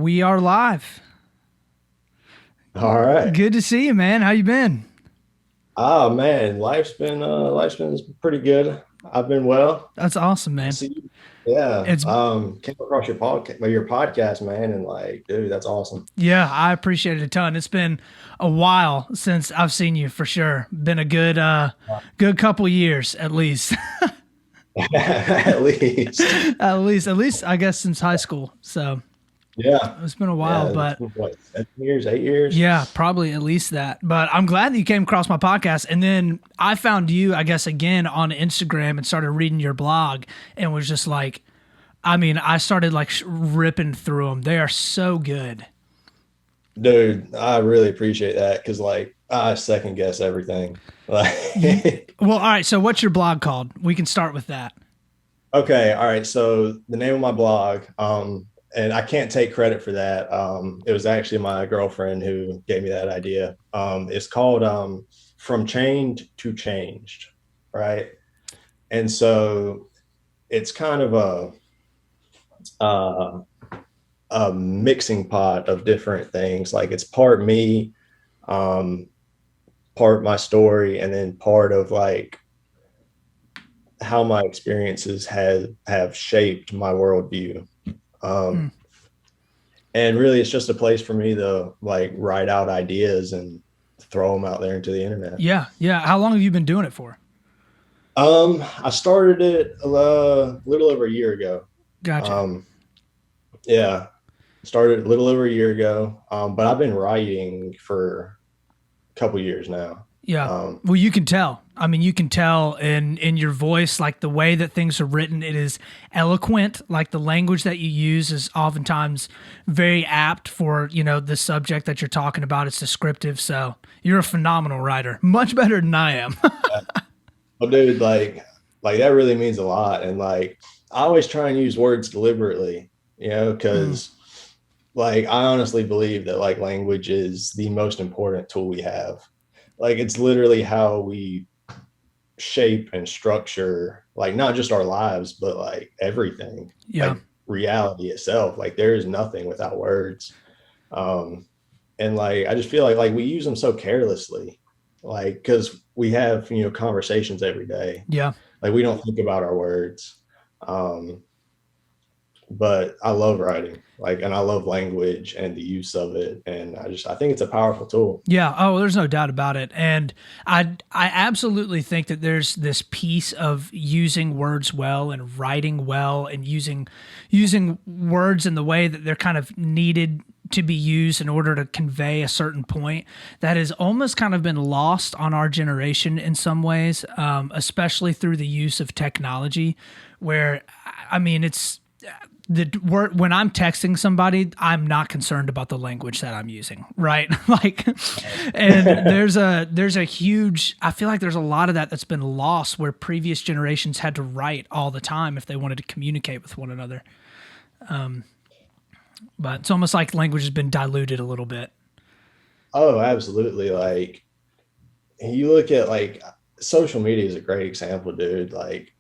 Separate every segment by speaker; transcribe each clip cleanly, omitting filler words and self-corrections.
Speaker 1: We are live.
Speaker 2: All right.
Speaker 1: Good to see you, man. How you been?
Speaker 2: Oh man, life's been pretty good. I've been well.
Speaker 1: That's awesome,
Speaker 2: I
Speaker 1: man.
Speaker 2: see you. Yeah.
Speaker 1: It's
Speaker 2: Came across your podcast, man, and like, dude, that's awesome.
Speaker 1: yeah, I appreciate it a ton. It's been a while since I've seen you for sure. Been a good couple years at least.
Speaker 2: At least.
Speaker 1: at least I guess since high school. So
Speaker 2: Yeah.
Speaker 1: it's been a while,
Speaker 2: Yeah. It's
Speaker 1: but
Speaker 2: been what, 7 years, 8 years?
Speaker 1: yeah, probably at least that. But I'm glad that you came across my podcast. And then I found you, I guess, again on Instagram and started reading your blog and was just like, I mean, I started like ripping through them. They are so good.
Speaker 2: Dude, I really appreciate that because like I second guess everything. Like
Speaker 1: Well, all right. So, what's your blog called? We can start with that.
Speaker 2: okay, all right. So the name of my blog, and I can't take credit for that. It was actually my girlfriend who gave me that idea. It's called From Chained to Changed, right? And so it's kind of uh, a mixing pot of different things. Like it's part me, um, part my story, and then part of like how my experiences have shaped my worldview.
Speaker 1: Hmm.
Speaker 2: Um, and really, it's just a place for me to like write out ideas and throw them out there into the internet.
Speaker 1: Yeah. Yeah. How long have you been doing it for?
Speaker 2: I started it a little over a year ago.
Speaker 1: Gotcha.
Speaker 2: Um, yeah, started a little over a year ago. But I've been writing for a couple years now.
Speaker 1: Yeah.
Speaker 2: Um,
Speaker 1: Well, you can tell. I mean, you can tell in your voice, like the way that things are written, it is eloquent. Like the language that you use is oftentimes very apt for, the subject that you're talking about. It's descriptive. So you're a phenomenal writer, much better than I am.
Speaker 2: well, dude, like that really means a lot. And like I always try and use words deliberately,
Speaker 1: Mm,
Speaker 2: because like I honestly believe that like language is the most important tool we have. Like it's literally how we shape and structure like not just our lives but like everything,
Speaker 1: yeah.
Speaker 2: like reality itself. Like there is nothing without words. um and like I just feel like we use them so carelessly, like because we have conversations every day.
Speaker 1: Yeah.
Speaker 2: Like we don't think about our words. um but I love writing, like, and I love language and the use of it, and I think it's a powerful tool.
Speaker 1: Yeah. Oh, there's no doubt about it. And I absolutely think that there's this piece of using words well and writing well and using words in the way that they're kind of needed to be used in order to convey a certain point that has almost kind of been lost on our generation in some ways, especially through the use of technology, where I mean it's the word when I'm texting somebody, I'm not concerned about the language that I'm using, right? Like, and there's a huge. I feel like there's a lot of that that's been lost where previous generations had to write all the time if they wanted to communicate with one another. But it's almost like language has been diluted a little bit.
Speaker 2: Oh, absolutely. Like you look at like social media is a great example, dude. Like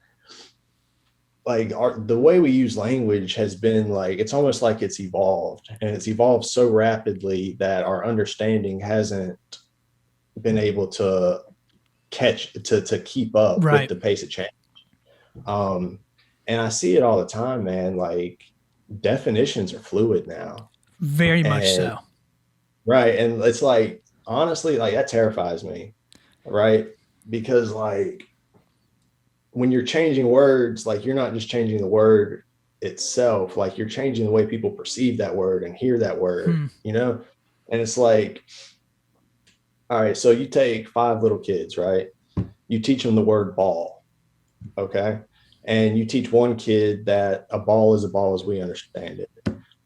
Speaker 2: the way we use language has been like it's almost like it's evolved, and it's evolved so rapidly that our understanding hasn't been able to to keep up with
Speaker 1: Right.
Speaker 2: the pace of change. um and I see it all the time, man. Like definitions are fluid now.
Speaker 1: Very much
Speaker 2: And
Speaker 1: so.
Speaker 2: right, and it's like honestly like that terrifies me, right? Because like when you're changing words, like you're not just changing the word itself, like you're changing the way people perceive that word and hear that word,
Speaker 1: Hmm.
Speaker 2: And it's like, all right, so you take five little kids, right? You teach them the word ball, okay? And you teach one kid that a ball is a ball as we understand it.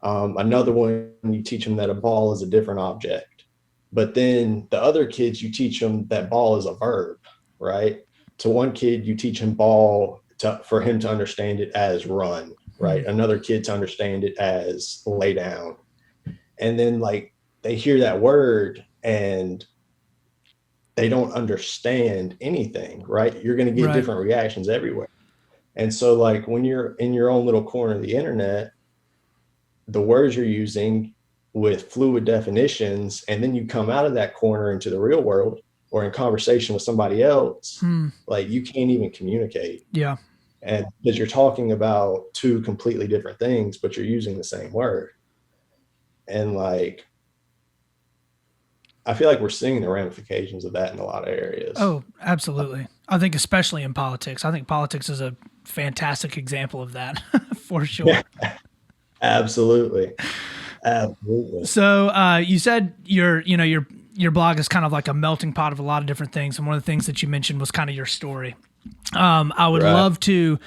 Speaker 2: Another one, you teach them that a ball is a different object. But then the other kids, you teach them that ball is a verb, right? To one kid, you teach him ball for him to understand it as run,
Speaker 1: Hmm.
Speaker 2: right? Another kid to understand it as lay down. And then like they hear that word and they don't understand anything, right? You're going to get
Speaker 1: Right.
Speaker 2: different reactions everywhere. And so like when you're in your own little corner of the internet, the words you're using with fluid definitions, and then you come out of that corner into the real world or in conversation with somebody else, like you can't even communicate.
Speaker 1: Yeah.
Speaker 2: And because you're talking about two completely different things, but you're using the same word. And like, I feel like we're seeing the ramifications of that in a lot of areas.
Speaker 1: Oh, absolutely. I think especially in politics. I think politics is a fantastic example of that for sure.
Speaker 2: Absolutely. Absolutely.
Speaker 1: So you said your blog is kind of like a melting pot of a lot of different things, and one of the things that you mentioned was kind of your story. I would
Speaker 2: Right.
Speaker 1: love to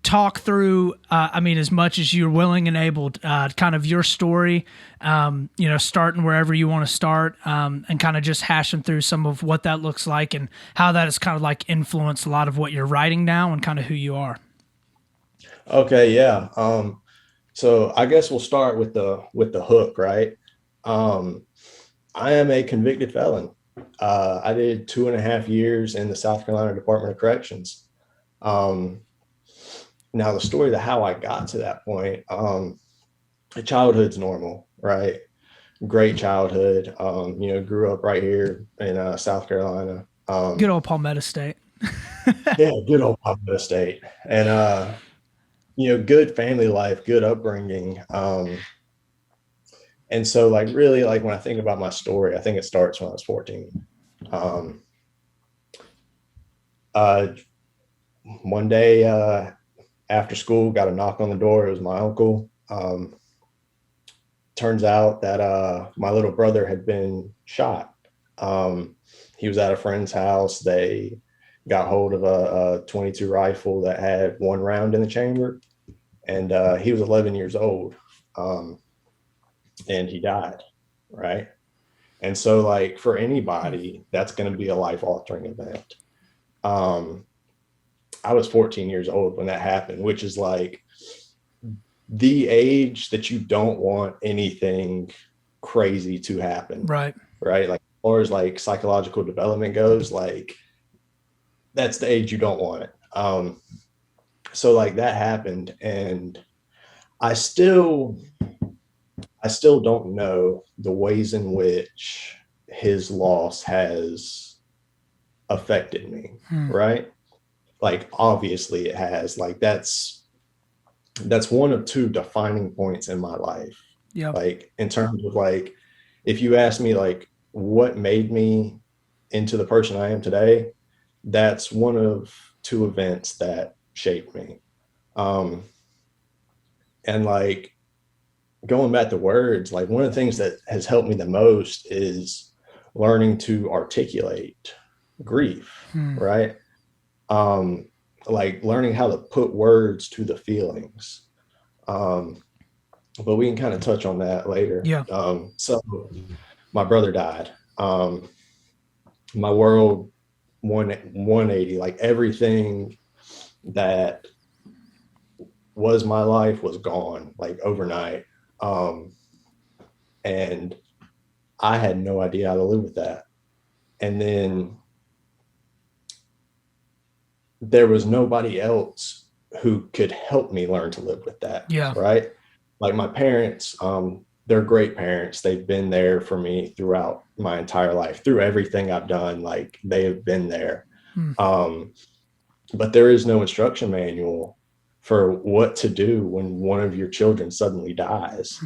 Speaker 1: talk through, I mean, as much as you're willing and able, kind of your story, starting wherever you want to start, and kind of just hashing through some of what that looks like and how that has kind of like influenced a lot of what you're writing now and kind of who you are.
Speaker 2: Okay, yeah. So I guess we'll start with the hook, right? Um, I am a convicted felon. I did 2.5 years in the South Carolina Department of Corrections. Um, Now the story to how I got to that point, childhood's normal, right? Great childhood. Grew up right here in South Carolina.
Speaker 1: Good old Palmetto State.
Speaker 2: Yeah, good old Papa State. And good family life, good upbringing. And so like really like when I think about my story, I think it starts when I was 14. Um, uh, One day after school, got a knock on the door. It was my uncle. Turns out that my little brother had been shot. He was at a friend's house. They got hold of a 22 rifle that had one round in the chamber, and he was 11 years old, and he died, right? And so, like for anybody, that's going to be a life-altering event. Um, I was 14 years old when that happened, which is like the age that you don't want anything crazy to happen,
Speaker 1: Right.
Speaker 2: right? Like as far as like psychological development goes, like that's the age you don't want it. So like that happened, and I still don't know the ways in which his loss has affected me, right? Like obviously it has. Like that's one of two defining points in my life.
Speaker 1: Yep.
Speaker 2: Like in terms of like, if you ask me like what made me into the person I am today, that's one of two events that shaped me. Um, and like going back to words, like one of the things that has helped me the most is learning to articulate grief, right? Like learning how to put words to the feelings. But we can kind of touch on that later.
Speaker 1: Yeah.
Speaker 2: So my brother died. My world 180, like everything that was my life was gone like overnight. And I had no idea how to live with that. And then there was nobody else who could help me learn to live with that.
Speaker 1: Yeah.
Speaker 2: Right. Like my parents, they're great parents. They've been there for me throughout my entire life, through everything I've done. Like they have been there. But there is no instruction manual for what to do when one of your children suddenly dies.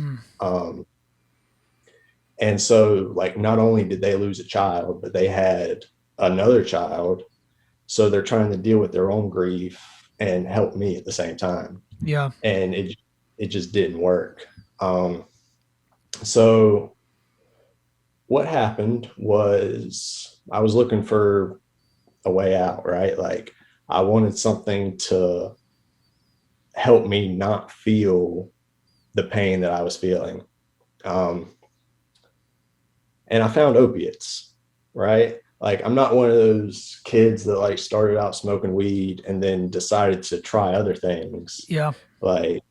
Speaker 2: And so like, not only did they lose a child, but they had another child. So they're trying to deal with their own grief and help me at the same time.
Speaker 1: Yeah.
Speaker 2: And it just didn't work. So what happened was I was looking for a way out, right? Like I wanted something to help me not feel the pain that I was feeling. And I found opiates, right? Like I'm not one of those kids that like started out smoking weed and then decided to try other things.
Speaker 1: Yeah.
Speaker 2: Like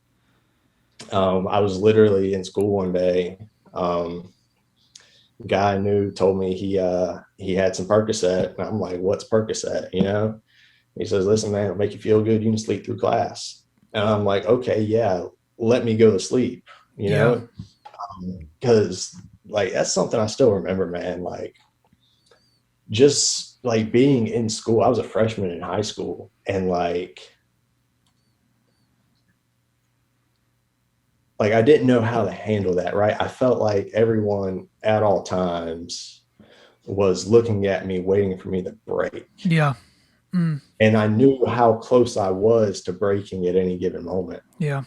Speaker 2: I was literally in school one day. Guy I knew told me he had some Percocet, and I'm like, what's Percocet? He says, listen, man, it'll make you feel good. You can sleep through class. And I'm like, okay, yeah, let me go to sleep,
Speaker 1: Yeah.
Speaker 2: Because like that's something I still remember, man. Like just like being in school, I was a freshman in high school, and like I didn't know how to handle that, right? I felt like everyone at all times was looking at me, waiting for me to break.
Speaker 1: Yeah. Mm,
Speaker 2: And I knew how close I was to breaking at any given moment.
Speaker 1: yeah.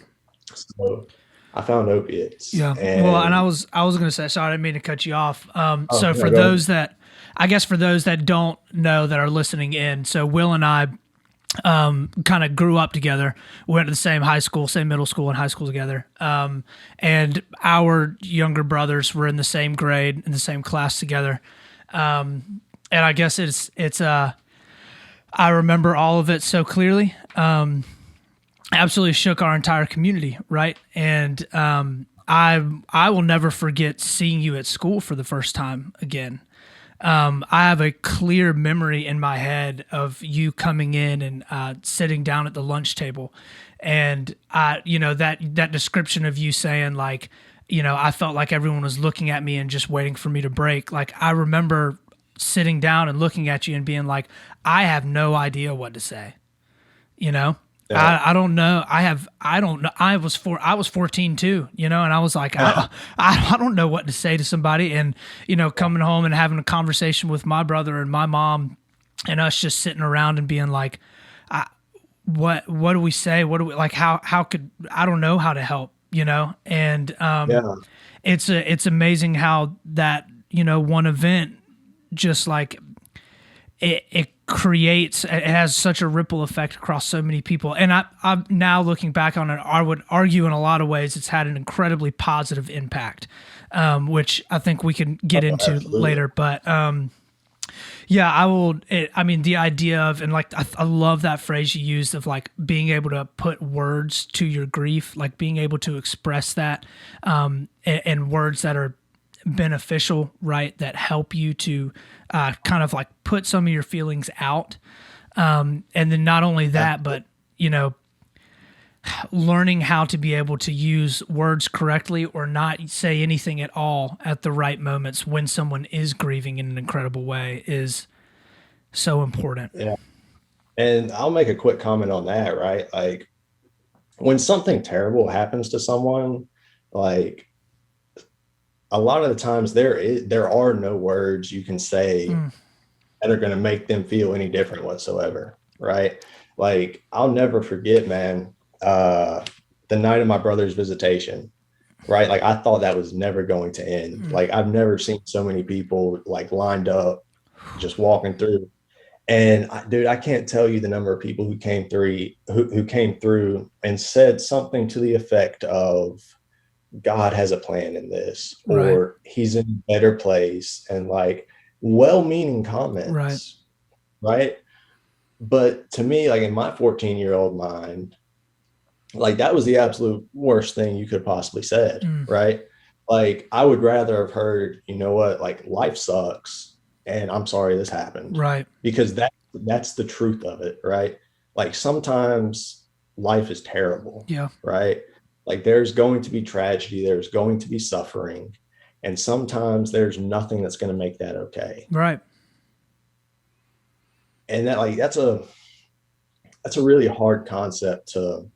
Speaker 2: So I found opiates
Speaker 1: Yeah. Well, and
Speaker 2: and
Speaker 1: I was going to say, sorry, I didn't mean to cut you off.
Speaker 2: oh
Speaker 1: So
Speaker 2: no,
Speaker 1: for
Speaker 2: go ahead.
Speaker 1: those that, I guess for those that don't know that are listening in, so Will and I kind of grew up together. We went to the same high school, same middle school and high school together. And our younger brothers were in the same grade, in the same class together. And I guess I remember all of it so clearly. Absolutely shook our entire community, right? And I will never forget seeing you at school for the first time again. I have a clear memory in my head of you coming in and sitting down at the lunch table, and that description of you saying like, I felt like everyone was looking at me and just waiting for me to break. Like I remember sitting down and looking at you and being like, I have no idea what to say. You know,
Speaker 2: Yeah.
Speaker 1: I don't know. I don't know. I was 14 too, and I was like, I don't know what to say to somebody. And, coming home and having a conversation with my brother and my mom and us just sitting around and being like, what do we say? What do we like? How could, I don't know how to help, and,
Speaker 2: Yeah.
Speaker 1: it's amazing how that, one event just like it creates, it has such a ripple effect across so many people. And I'm now looking back on it, I would argue in a lot of ways it's had an incredibly positive impact, which I think we can get
Speaker 2: Oh,
Speaker 1: into
Speaker 2: absolutely.
Speaker 1: later. But yeah, I mean, the idea of, and like, I love that phrase you used of like being able to put words to your grief, like being able to express that, in words that are beneficial, right? That help you to kind of like put some of your feelings out. And then not only that, but, learning how to be able to use words correctly or not say anything at all at the right moments when someone is grieving in an incredible way is so important.
Speaker 2: Yeah. And I'll make a quick comment on that, right? Like when something terrible happens to someone, like a lot of the times there are no words you can say
Speaker 1: Mm,
Speaker 2: that are going to make them feel any different whatsoever, right? Like I'll never forget, man, uh, the night of my brother's visitation, right? Like I thought that was never going to end.
Speaker 1: mm,
Speaker 2: Like I've never seen so many people like lined up, just walking through. And dude, I can't tell you the number of people who came through and said something to the effect of God has a plan in this,
Speaker 1: right,
Speaker 2: or he's in a better place, and like well-meaning
Speaker 1: right.
Speaker 2: comments, right? But to me, like in my 14-year-old mind, like that was the absolute worst thing you could possibly said,
Speaker 1: Mm,
Speaker 2: right? Like I would rather have heard, you know what, like life sucks and I'm sorry this happened,
Speaker 1: right.
Speaker 2: because that's the truth of it, right? Like sometimes life is terrible,
Speaker 1: Yeah,
Speaker 2: right? Like there's going to be tragedy, there's going to be suffering, and sometimes there's nothing that's going to make that okay.
Speaker 1: right.
Speaker 2: And that like that's a really hard concept to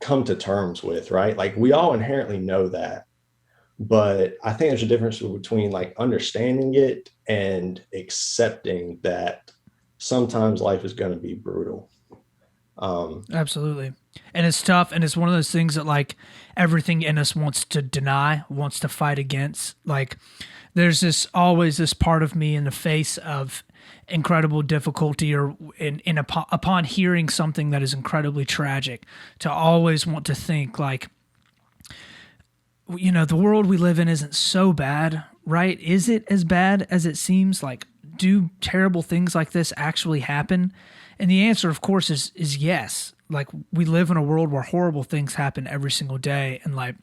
Speaker 2: come to terms with, right? Like we all inherently know that, but I think there's a difference between like understanding it and accepting that sometimes life is going to be brutal. Um,
Speaker 1: Absolutely. And it's tough. And it's one of those things that, like, everything in us wants to deny, wants to fight against. Like, there's always this part of me in the face of incredible difficulty or upon hearing something that is incredibly tragic to always want to think, like, the world we live in isn't so bad, right? Is it as bad as it seems? Like, do terrible things like this actually happen? And the answer, of course, is yes. Like, we live in a world where horrible things happen every single day, and like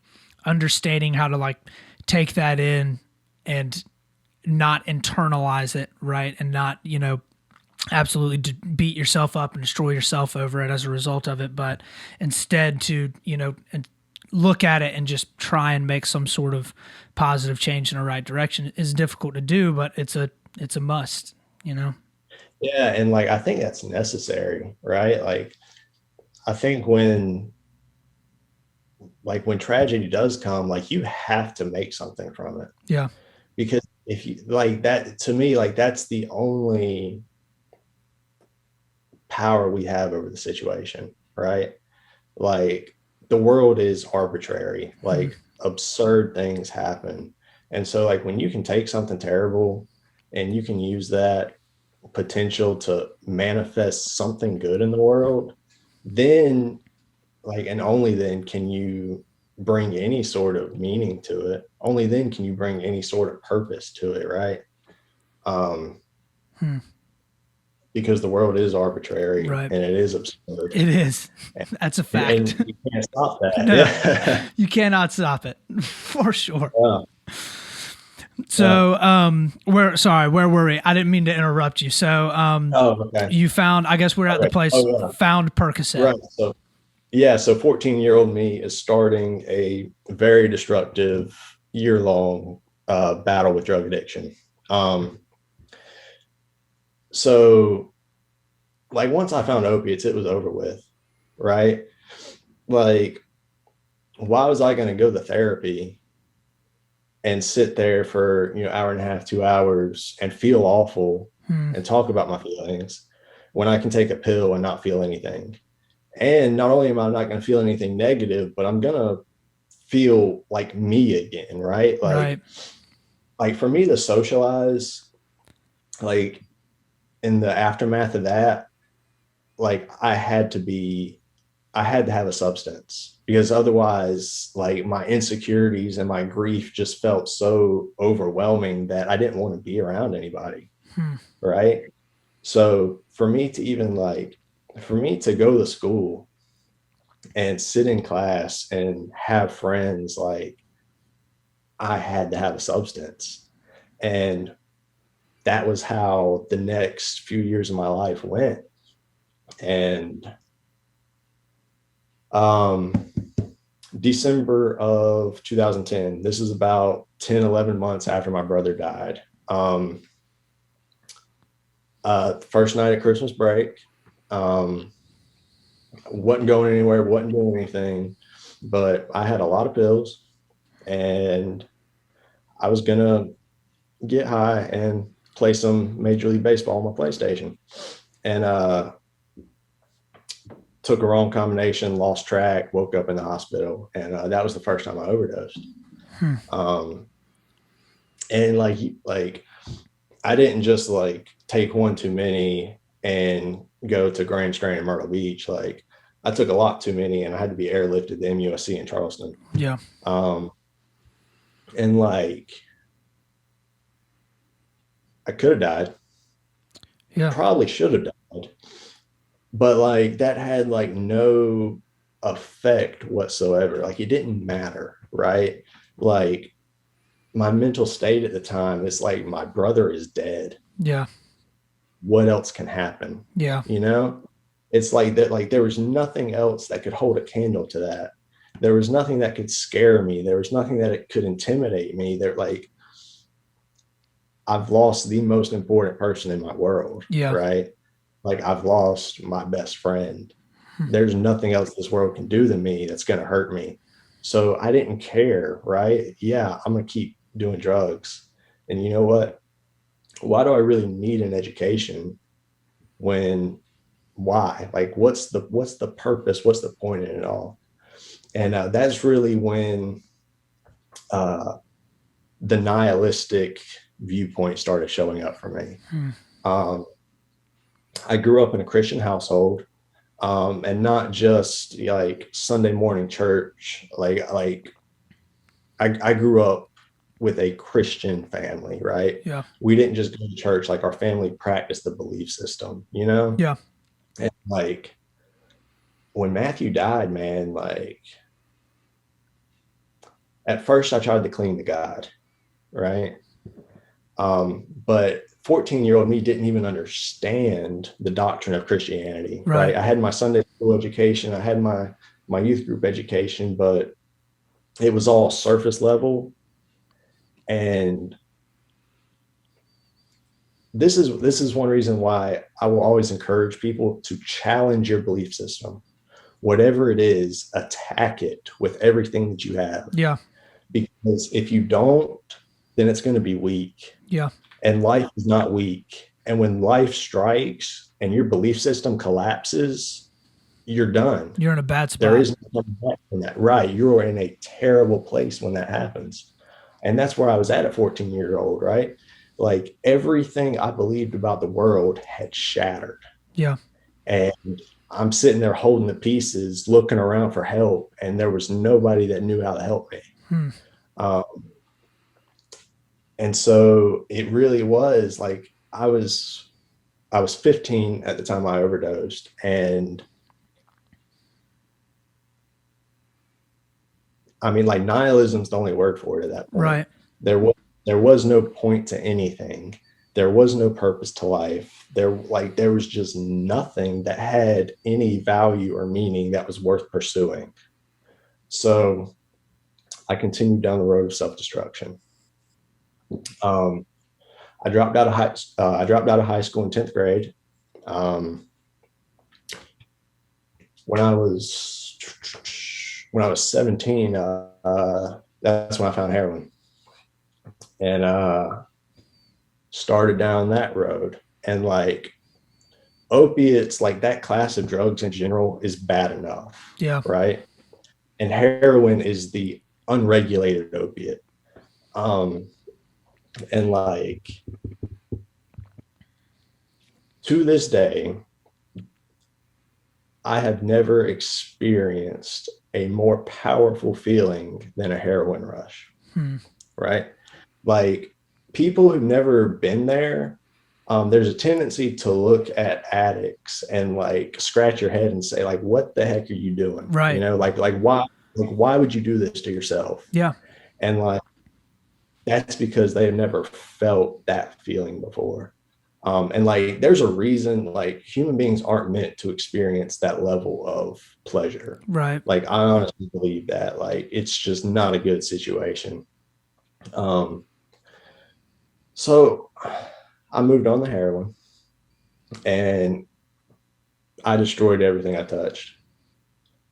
Speaker 1: understanding how to like take that in and not internalize it, right? And not, absolutely beat yourself up and destroy yourself over it as a result of it, but instead to, and look at it and just try and make some sort of positive change in the right direction is difficult to do, but it's a must, you know?
Speaker 2: Yeah, and like I think that's necessary, right? Like I think when tragedy does come, like you have to make something from it.
Speaker 1: Yeah.
Speaker 2: Because if you like that, to me, like that's the only power we have over the situation, right? Like the world is arbitrary,
Speaker 1: Mhm.
Speaker 2: like absurd things happen. And so like when you can take something terrible and you can use that potential to manifest something good in the world, then like and only then can you bring any sort of meaning to it. Only then can you bring any sort of purpose to it, right? Um,
Speaker 1: Hmm.
Speaker 2: because the world is arbitrary
Speaker 1: Right.
Speaker 2: and it is absurd.
Speaker 1: It is.
Speaker 2: And,
Speaker 1: That's a
Speaker 2: and
Speaker 1: fact.
Speaker 2: you can't stop that.
Speaker 1: No,
Speaker 2: Yeah.
Speaker 1: you cannot stop it for sure.
Speaker 2: Yeah. Yeah.
Speaker 1: So, where were we? I didn't mean to interrupt you. So,
Speaker 2: Oh, okay.
Speaker 1: you found, I guess we're at the
Speaker 2: Okay.
Speaker 1: place,
Speaker 2: Oh, yeah.
Speaker 1: found Percocet.
Speaker 2: Right. So, yeah. So 14-year-old me is starting a very destructive year-long battle with drug addiction. Um, so, like, once I found opiates, it was over with, right? Like, why was I going to go to therapy and sit there for, hour and a half, 2 hours and feel awful
Speaker 1: Hmm.
Speaker 2: and talk about my feelings when I can take a pill and not feel anything? And not only am I not going to feel anything negative, but I'm going to feel like me again, right?
Speaker 1: Right.
Speaker 2: Like for me to socialize, like in the aftermath of that, like I had to have a substance because otherwise, like my insecurities and my grief just felt so overwhelming that I didn't want to be around anybody.
Speaker 1: Hmm.
Speaker 2: Right. So for me to go to school and sit in class and have friends, like I had to have a substance. And that was how the next few years of my life went. And um, December of 2010, this is about 10, 11 months after my brother died. First night at Christmas break, um, wasn't going anywhere, wasn't doing anything, but I had a lot of pills and I was going to get high and play some Major League Baseball on my PlayStation. And took a wrong combination, lost track, woke up in the hospital. And that was the first time I overdosed.
Speaker 1: Hmm.
Speaker 2: And I didn't just like take one too many and go to Grand Strand and Myrtle Beach. Like I took a lot too many and I had to be airlifted to MUSC in Charleston.
Speaker 1: Yeah.
Speaker 2: And like I could have died.
Speaker 1: Yeah.
Speaker 2: Probably should have died. But like that had like no effect whatsoever. Like it didn't matter, right? Like my mental state at the time is like my brother is dead.
Speaker 1: Yeah.
Speaker 2: What else can happen?
Speaker 1: Yeah.
Speaker 2: You know? It's like that, like there was nothing else that could hold a candle to that. There was nothing that could scare me. There was nothing that it could intimidate me. There like I've lost the most important person in my world,
Speaker 1: Yeah.
Speaker 2: right? Like I've lost my best friend.
Speaker 1: Hmm.
Speaker 2: There's nothing else this world can do to me that's going to hurt me. So I didn't care, right? Yeah, I'm going to keep doing drugs. And you know what? Why do I really need an education when why? Like what's the purpose? What's the point in it all? And that's really when uh, the nihilistic viewpoint started showing up for me.
Speaker 1: Hmm.
Speaker 2: I grew up in a Christian household, and not just like Sunday morning church. I grew up with a Christian family, right?
Speaker 1: Yeah.
Speaker 2: We didn't just go to church. Like our family practiced the belief system, you know?
Speaker 1: Yeah.
Speaker 2: And like when Matthew died, man, like at first I tried to cling to God, right? But 14-year-old me didn't even understand the doctrine of Christianity, right?
Speaker 1: Right.
Speaker 2: I had my Sunday school education, I had my youth group education, but it was all surface level. And this is one reason why I will always encourage people to challenge your belief system. Whatever it is, attack it with everything that you have.
Speaker 1: Yeah.
Speaker 2: Because if you don't, then it's going to be weak.
Speaker 1: Yeah.
Speaker 2: And life is not weak. And when life strikes and your belief system collapses, you're done.
Speaker 1: You're in a bad
Speaker 2: There
Speaker 1: spot.
Speaker 2: is no coming back from that. Right. You're in a terrible place when that happens. And that's where I was at 14 years old, right? Like everything I believed about the world had shattered.
Speaker 1: Yeah.
Speaker 2: And I'm sitting there holding the pieces, looking around for help, and there was nobody that knew how to help me.
Speaker 1: Hmm.
Speaker 2: Um, and so it really was like I was 15 at the time I overdosed, and I mean, like nihilism's the only word for it at that point.
Speaker 1: Right.
Speaker 2: There was there was no point to anything. There was no purpose to life. There was just nothing that had any value or meaning that was worth pursuing. So I continued down the road of self-destruction. Um, I dropped out of high school in 10th grade. Um, when I was when I was 17, that's when I found heroin, and started down that road. And like opiates, like that class of drugs in general, is bad enough,
Speaker 1: Yeah.
Speaker 2: right? And heroin is the unregulated opiate. Um, and like to this day, I have never experienced a more powerful feeling than a heroin rush,
Speaker 1: Hmm.
Speaker 2: right? Like people who've never been there, there's a tendency to look at addicts and like scratch your head and say, like, what the heck are you doing? You
Speaker 1: Right.
Speaker 2: know, like why would you do this to yourself?
Speaker 1: Yeah.
Speaker 2: And like that's because they have never felt that feeling before. And like there's a reason like human beings aren't meant to experience that level of pleasure.
Speaker 1: Right.
Speaker 2: Like I honestly believe that like it's just not a good situation. Um, so I moved on to heroin and I destroyed everything I touched.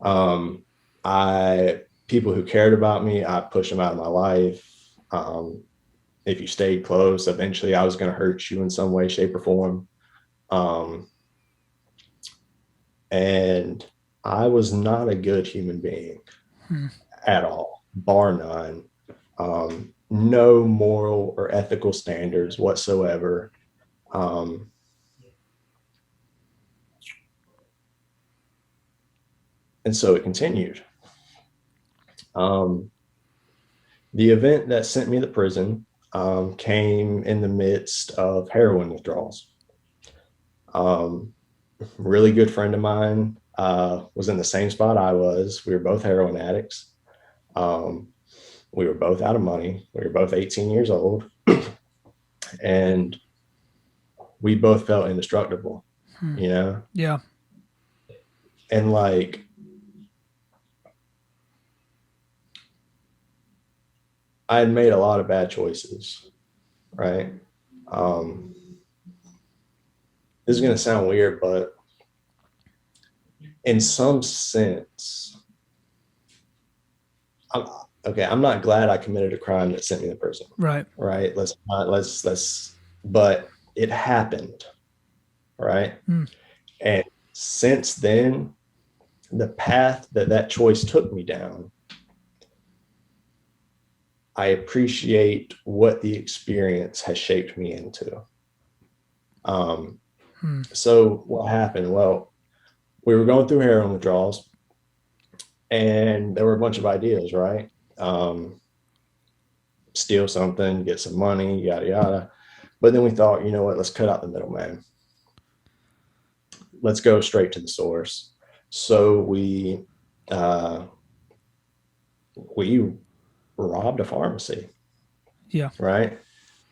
Speaker 2: Um, I People who cared about me, I pushed them out of my life. If you stayed close, eventually I was going to hurt you in some way, shape, or form. Um, and I was not a good human being
Speaker 1: Hmm.
Speaker 2: at all, bar none. No moral or ethical standards whatsoever. Um, and so it continued. Um, the event that sent me to prison came in the midst of heroin withdrawals. Um, Really good friend of mine was in the same spot I was. We were both heroin addicts. Um, we were both out of money. We were both 18 years old, and we both felt indestructible,
Speaker 1: Hmm.
Speaker 2: you know?
Speaker 1: Yeah.
Speaker 2: And like, I had made a lot of bad choices, right? Um, this is going to sound weird, but in some sense, I'm, okay, I'm not glad I committed a crime that sent me to prison,
Speaker 1: Right.
Speaker 2: right? But it happened, right?
Speaker 1: Hmm.
Speaker 2: And since then, the path that choice took me down, I appreciate what the experience has shaped me into. Um,
Speaker 1: Hmm.
Speaker 2: so what happened? Well, we were going through heroin withdrawals, and there were a bunch of ideas, right? Um, Steal something, get some money, yada yada. But then we thought, you know what? Let's cut out the middleman. Let's go straight to the source. So uh, we robbed a pharmacy,
Speaker 1: Yeah.
Speaker 2: right?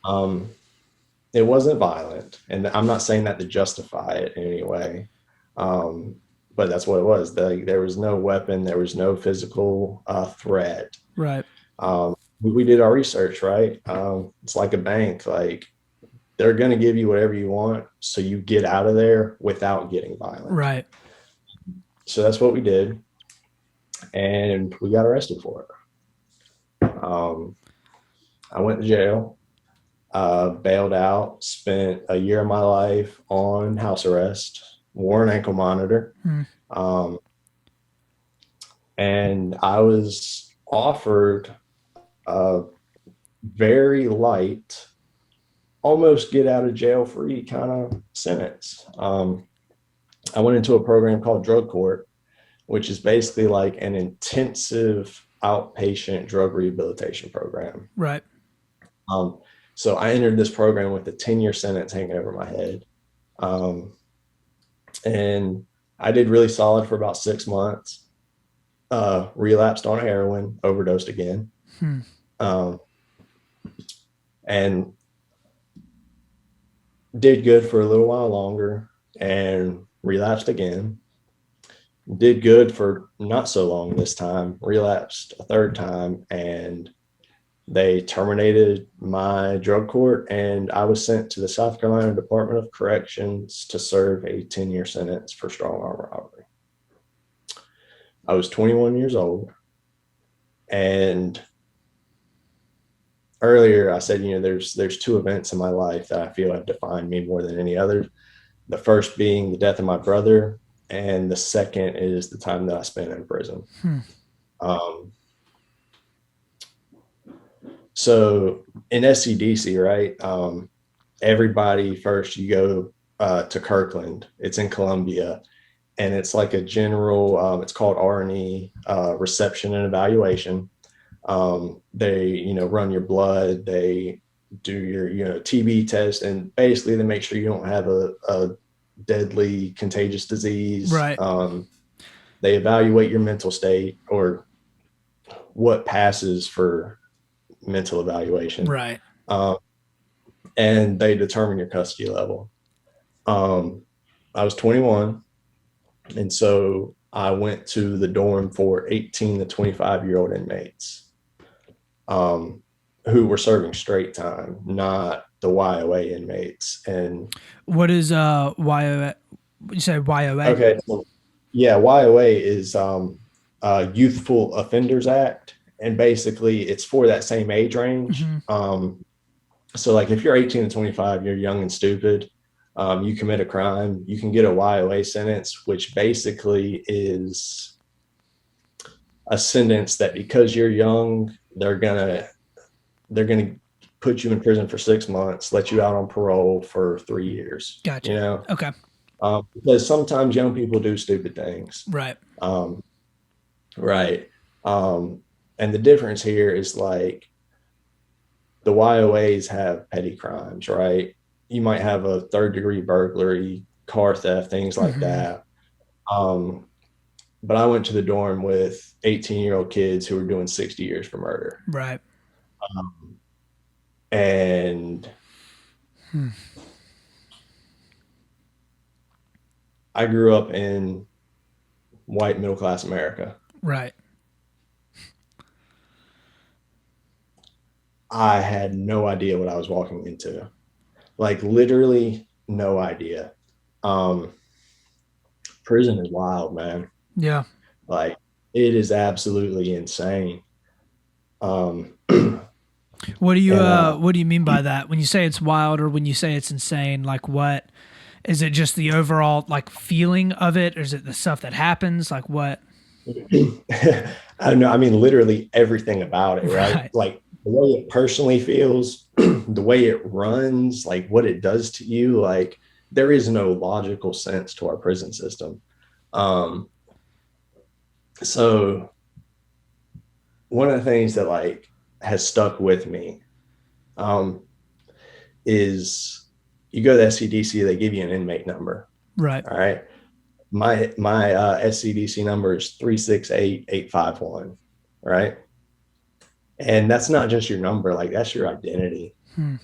Speaker 2: Um, it wasn't violent, and I'm not saying that to justify it in any way, but that's what it was. There was no weapon, there was no physical threat.
Speaker 1: Right.
Speaker 2: We did our research, right? It's like a bank. Like, they're going to give you whatever you want, so you get out of there without getting violent.
Speaker 1: Right.
Speaker 2: So that's what we did, and we got arrested for it. I went to jail, bailed out, spent a year of my life on house arrest, wore an ankle monitor,
Speaker 1: Hmm.
Speaker 2: um, and I was offered a very light, almost get out of jail free kind of sentence. I went into a program called drug court, which is basically like an intensive outpatient drug rehabilitation program.
Speaker 1: Right.
Speaker 2: Um, so I entered this program with a 10-year sentence hanging over my head. Um, and I did really solid for about 6 months, relapsed on heroin, overdosed again.
Speaker 1: Hmm.
Speaker 2: Um, and did good for a little while longer and relapsed again. Did good for not so long this time, relapsed a third time, and they terminated my drug court, and I was sent to the South Carolina Department of Corrections to serve a 10-year sentence for strong arm robbery. I was 21 years old, and earlier I said, there's two events in my life that I feel have defined me more than any other. The first being the death of my brother, and the second is the time that I spent in prison.
Speaker 1: Hmm.
Speaker 2: Um, so in SCDC, right? Everybody first, you go to Kirkland. It's in Columbia, and it's like a general. It's called R&E, reception and evaluation. They run your blood. They do your TB test, and basically they make sure you don't have a deadly contagious disease.
Speaker 1: Right.
Speaker 2: They evaluate your mental state, or what passes for mental evaluation.
Speaker 1: Right.
Speaker 2: Um, and they determine your custody level. I was 21, and so I went to the dorm for 18 to 25-year-old inmates, who were serving straight time, not the YOA inmates. And
Speaker 1: What is YOA? You say YOA?
Speaker 2: okay, so yeah, YOA is Youthful Offenders Act, and basically it's for that same age range.
Speaker 1: Mm-hmm.
Speaker 2: So like if you're 18 to 25, you're young and stupid, you commit a crime, you can get a YOA sentence, which basically is a sentence that, because you're young, they're gonna put you in prison for 6 months, let you out on parole for 3 years.
Speaker 1: Gotcha. Okay.
Speaker 2: Because sometimes young people do stupid things.
Speaker 1: Right.
Speaker 2: Right. And the difference here is, like, the YOAs have petty crimes, right? You might have a third-degree burglary, car theft, things like
Speaker 1: Mm-hmm.
Speaker 2: that. But I went to the dorm with 18-year-old kids who were doing 60 years for murder.
Speaker 1: Right.
Speaker 2: And
Speaker 1: Hmm.
Speaker 2: I grew up in white middle-class America.
Speaker 1: Right.
Speaker 2: I had no idea what I was walking into. Like, literally no idea. Prison is wild, man.
Speaker 1: Yeah.
Speaker 2: Like, it is absolutely insane. Um,
Speaker 1: What do you
Speaker 2: and
Speaker 1: what do you mean by that? When you say it's wild or when you say it's insane, like what is it, just the overall like feeling of it, or is it the stuff that happens? Like what?
Speaker 2: I don't know. I mean, literally everything about it, right?
Speaker 1: Right.
Speaker 2: Like the way it personally feels, the way it runs, like what it does to you. Like, there is no logical sense to our prison system. Um, so one of the things that, like, has stuck with me, um, is you go to the SCDC, they give you an inmate number.
Speaker 1: Right.
Speaker 2: All right. My SCDC number is 368851. Right. And that's not just your number, like, that's your identity.
Speaker 1: Hmm.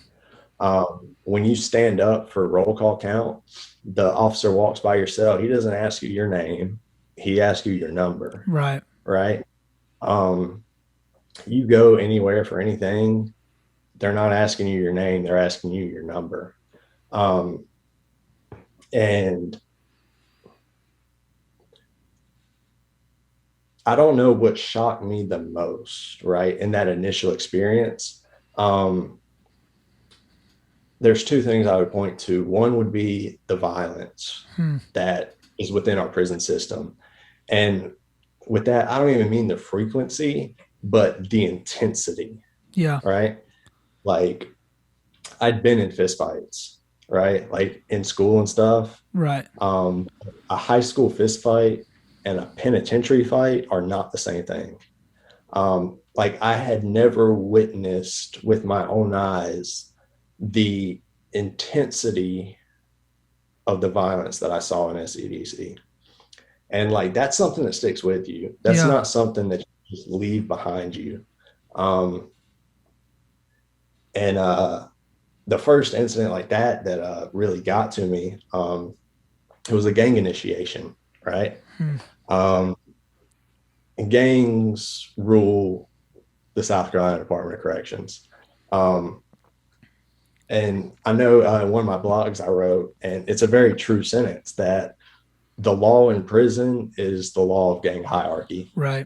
Speaker 2: When you stand up for roll call count, the officer walks by your cell. He doesn't ask you your name. He asks you your number.
Speaker 1: Right.
Speaker 2: Right. Um, You go anywhere for anything, they're not asking you your name, they're asking you your number. Um, and I don't know what shocked me the most, right, in that initial experience. Um, there's two things I would point to. One would be the violence
Speaker 1: Hmm.
Speaker 2: that is within our prison system. And with that, I don't even mean the frequency, but the intensity,
Speaker 1: Yeah.
Speaker 2: right? Like I'd been in fistfights, right? Like in school and stuff.
Speaker 1: Right.
Speaker 2: Um, a high school fist fight and a penitentiary fight are not the same thing. Like I had never witnessed with my own eyes the intensity of the violence that I saw in SCDC. And like that's something that sticks with you. That's
Speaker 1: Yeah.
Speaker 2: not something that you just leave behind you. Um, and the first incident like that really got to me, it was a gang initiation, right?
Speaker 1: Hmm.
Speaker 2: Um, and gangs rule the South Carolina Department of Corrections. Um, and I know in one of my blogs I wrote, and it's a very true sentence that the law in prison is the law of gang hierarchy.
Speaker 1: Right.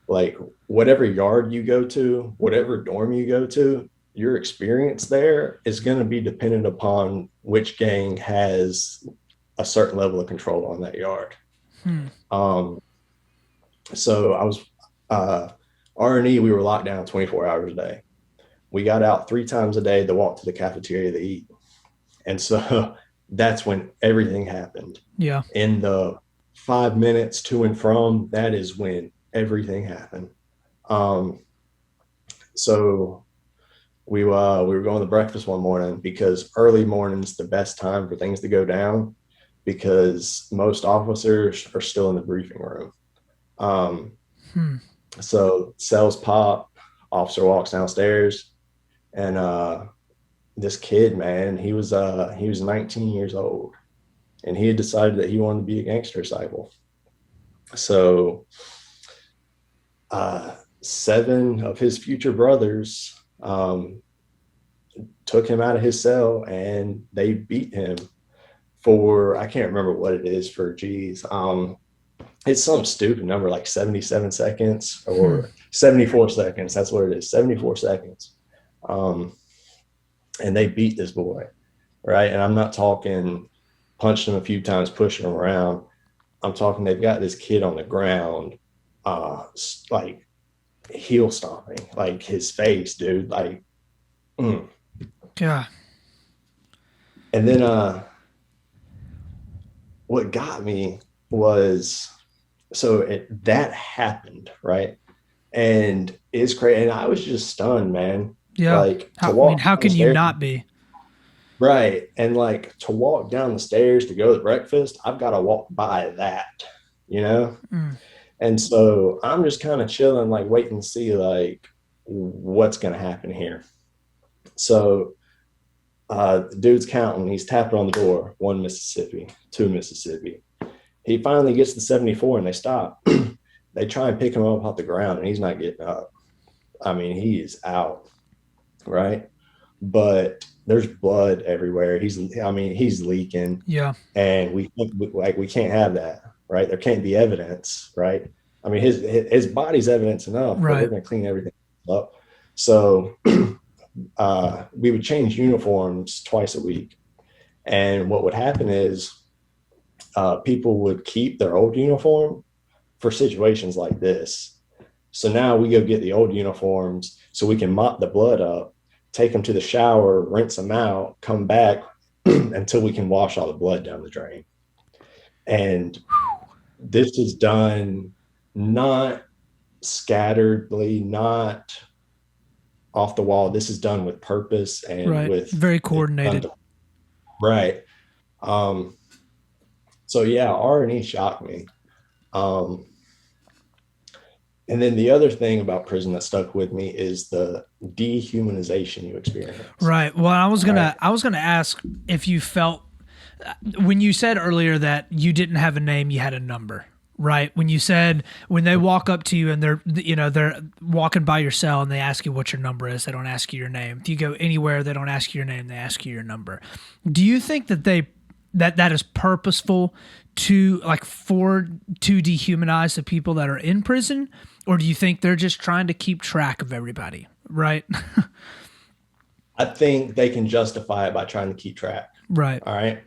Speaker 2: Like whatever yard you go to, whatever dorm you go to, your experience there is going to be dependent upon which gang has a certain level of control on that yard.
Speaker 1: Hmm.
Speaker 2: Um, so I was R&E, we were locked down 24 hours a day. We got out 3 times a day to walk to the cafeteria to eat. And so that's when everything happened.
Speaker 1: Yeah.
Speaker 2: In the 5 minutes to and from, that is when everything happened. Um, so we were going to breakfast one morning because early morning's the best time for things to go down because most officers are still in the briefing room. Um,
Speaker 1: Hmm.
Speaker 2: so cells pop, officer walks downstairs, and this kid, man, he was 19 years old, and he had decided that he wanted to be a gangster disciple. So 7 of his future brothers took him out of his cell and they beat him for, I can't remember what it is for G's. It's some stupid number like 77 seconds
Speaker 1: Hmm.
Speaker 2: or 74 seconds. That's what it is, 74 seconds. Um, and they beat this boy, right? And I'm not talking punched him a few times, pushing him around. I'm talking they've got this kid on the ground, like heel stomping, like his face, dude. Like, mm.
Speaker 1: Yeah.
Speaker 2: And then what got me was that happened, right? And it's crazy. And I was just stunned, man.
Speaker 1: Yeah.
Speaker 2: Like to
Speaker 1: How, I mean,
Speaker 2: walk
Speaker 1: how
Speaker 2: down the
Speaker 1: can you
Speaker 2: stairs,
Speaker 1: not be?
Speaker 2: right? And like to walk down the stairs to go to breakfast, I've got to walk by that, you know?
Speaker 1: Mm.
Speaker 2: And so I'm just kind of chilling, like waiting to see like what's going to happen here. So the dude's counting, he's tapping on the door, 1 Mississippi, 2 Mississippi. He finally gets to 74 and they stop. They try and pick him up off the ground and he's not getting up. I mean, he is out, right? But there's blood everywhere. He's leaking,
Speaker 1: Yeah.
Speaker 2: and we can't have that, right? There can't be evidence, right? I mean, his body's evidence enough, but we're
Speaker 1: Right.
Speaker 2: going to clean everything up. So we would change uniforms twice a week, and what would happen is people would keep their old uniform for situations like this. So now we go get the old uniforms so we can mop the blood up, take them to the shower, rinse them out, come back until we can wash all the blood down the drain. And this is done not scatteredly, not off the wall. This is done with purpose and
Speaker 1: Right.
Speaker 2: with
Speaker 1: Very coordinated.
Speaker 2: right. Um, so yeah, R&E shocked me. Um, And then the other thing about prison that stuck with me is the dehumanization you experience.
Speaker 1: Right. Well,
Speaker 2: Right.
Speaker 1: I was gonna ask if you felt when you said earlier that you didn't have a name, you had a number. right? When you said when they walk up to you and they're walking by your cell and they ask you what your number is, they don't ask you your name. If you go anywhere, they don't ask you your name, they ask you your number. Do you think that that is purposeful to dehumanize the people that are in prison, or do you think they're just trying to keep track of everybody, right?
Speaker 2: I think they can justify it by trying to keep track.
Speaker 1: Right.
Speaker 2: All right.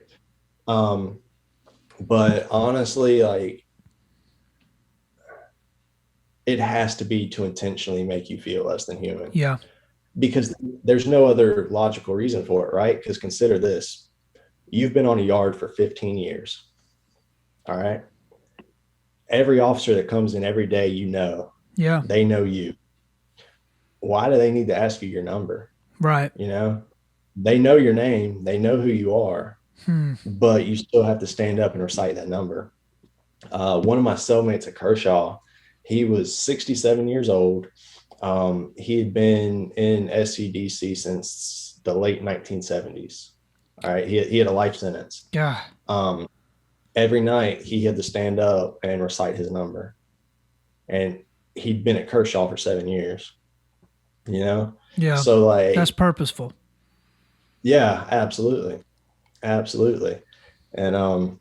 Speaker 2: But honestly, like, it has to be to intentionally make you feel less than human.
Speaker 1: Yeah.
Speaker 2: Because there's no other logical reason for it, right? Because consider this. You've been on a yard for 15 years. All right. Every officer that comes in every day,
Speaker 1: yeah,
Speaker 2: they know you. Why do they need to ask you your number?
Speaker 1: Right.
Speaker 2: They know your name, they know who you are, but you still have to stand up and recite that number. One of my cellmates at Kershaw, he was 67 years old. He had been in SCDC since the late 1970s. All right. He had a life sentence.
Speaker 1: Yeah.
Speaker 2: Every night he had to stand up and recite his number. And he'd been at Kershaw for 7 years,
Speaker 1: Yeah.
Speaker 2: So like,
Speaker 1: that's purposeful.
Speaker 2: Yeah, absolutely. Absolutely. And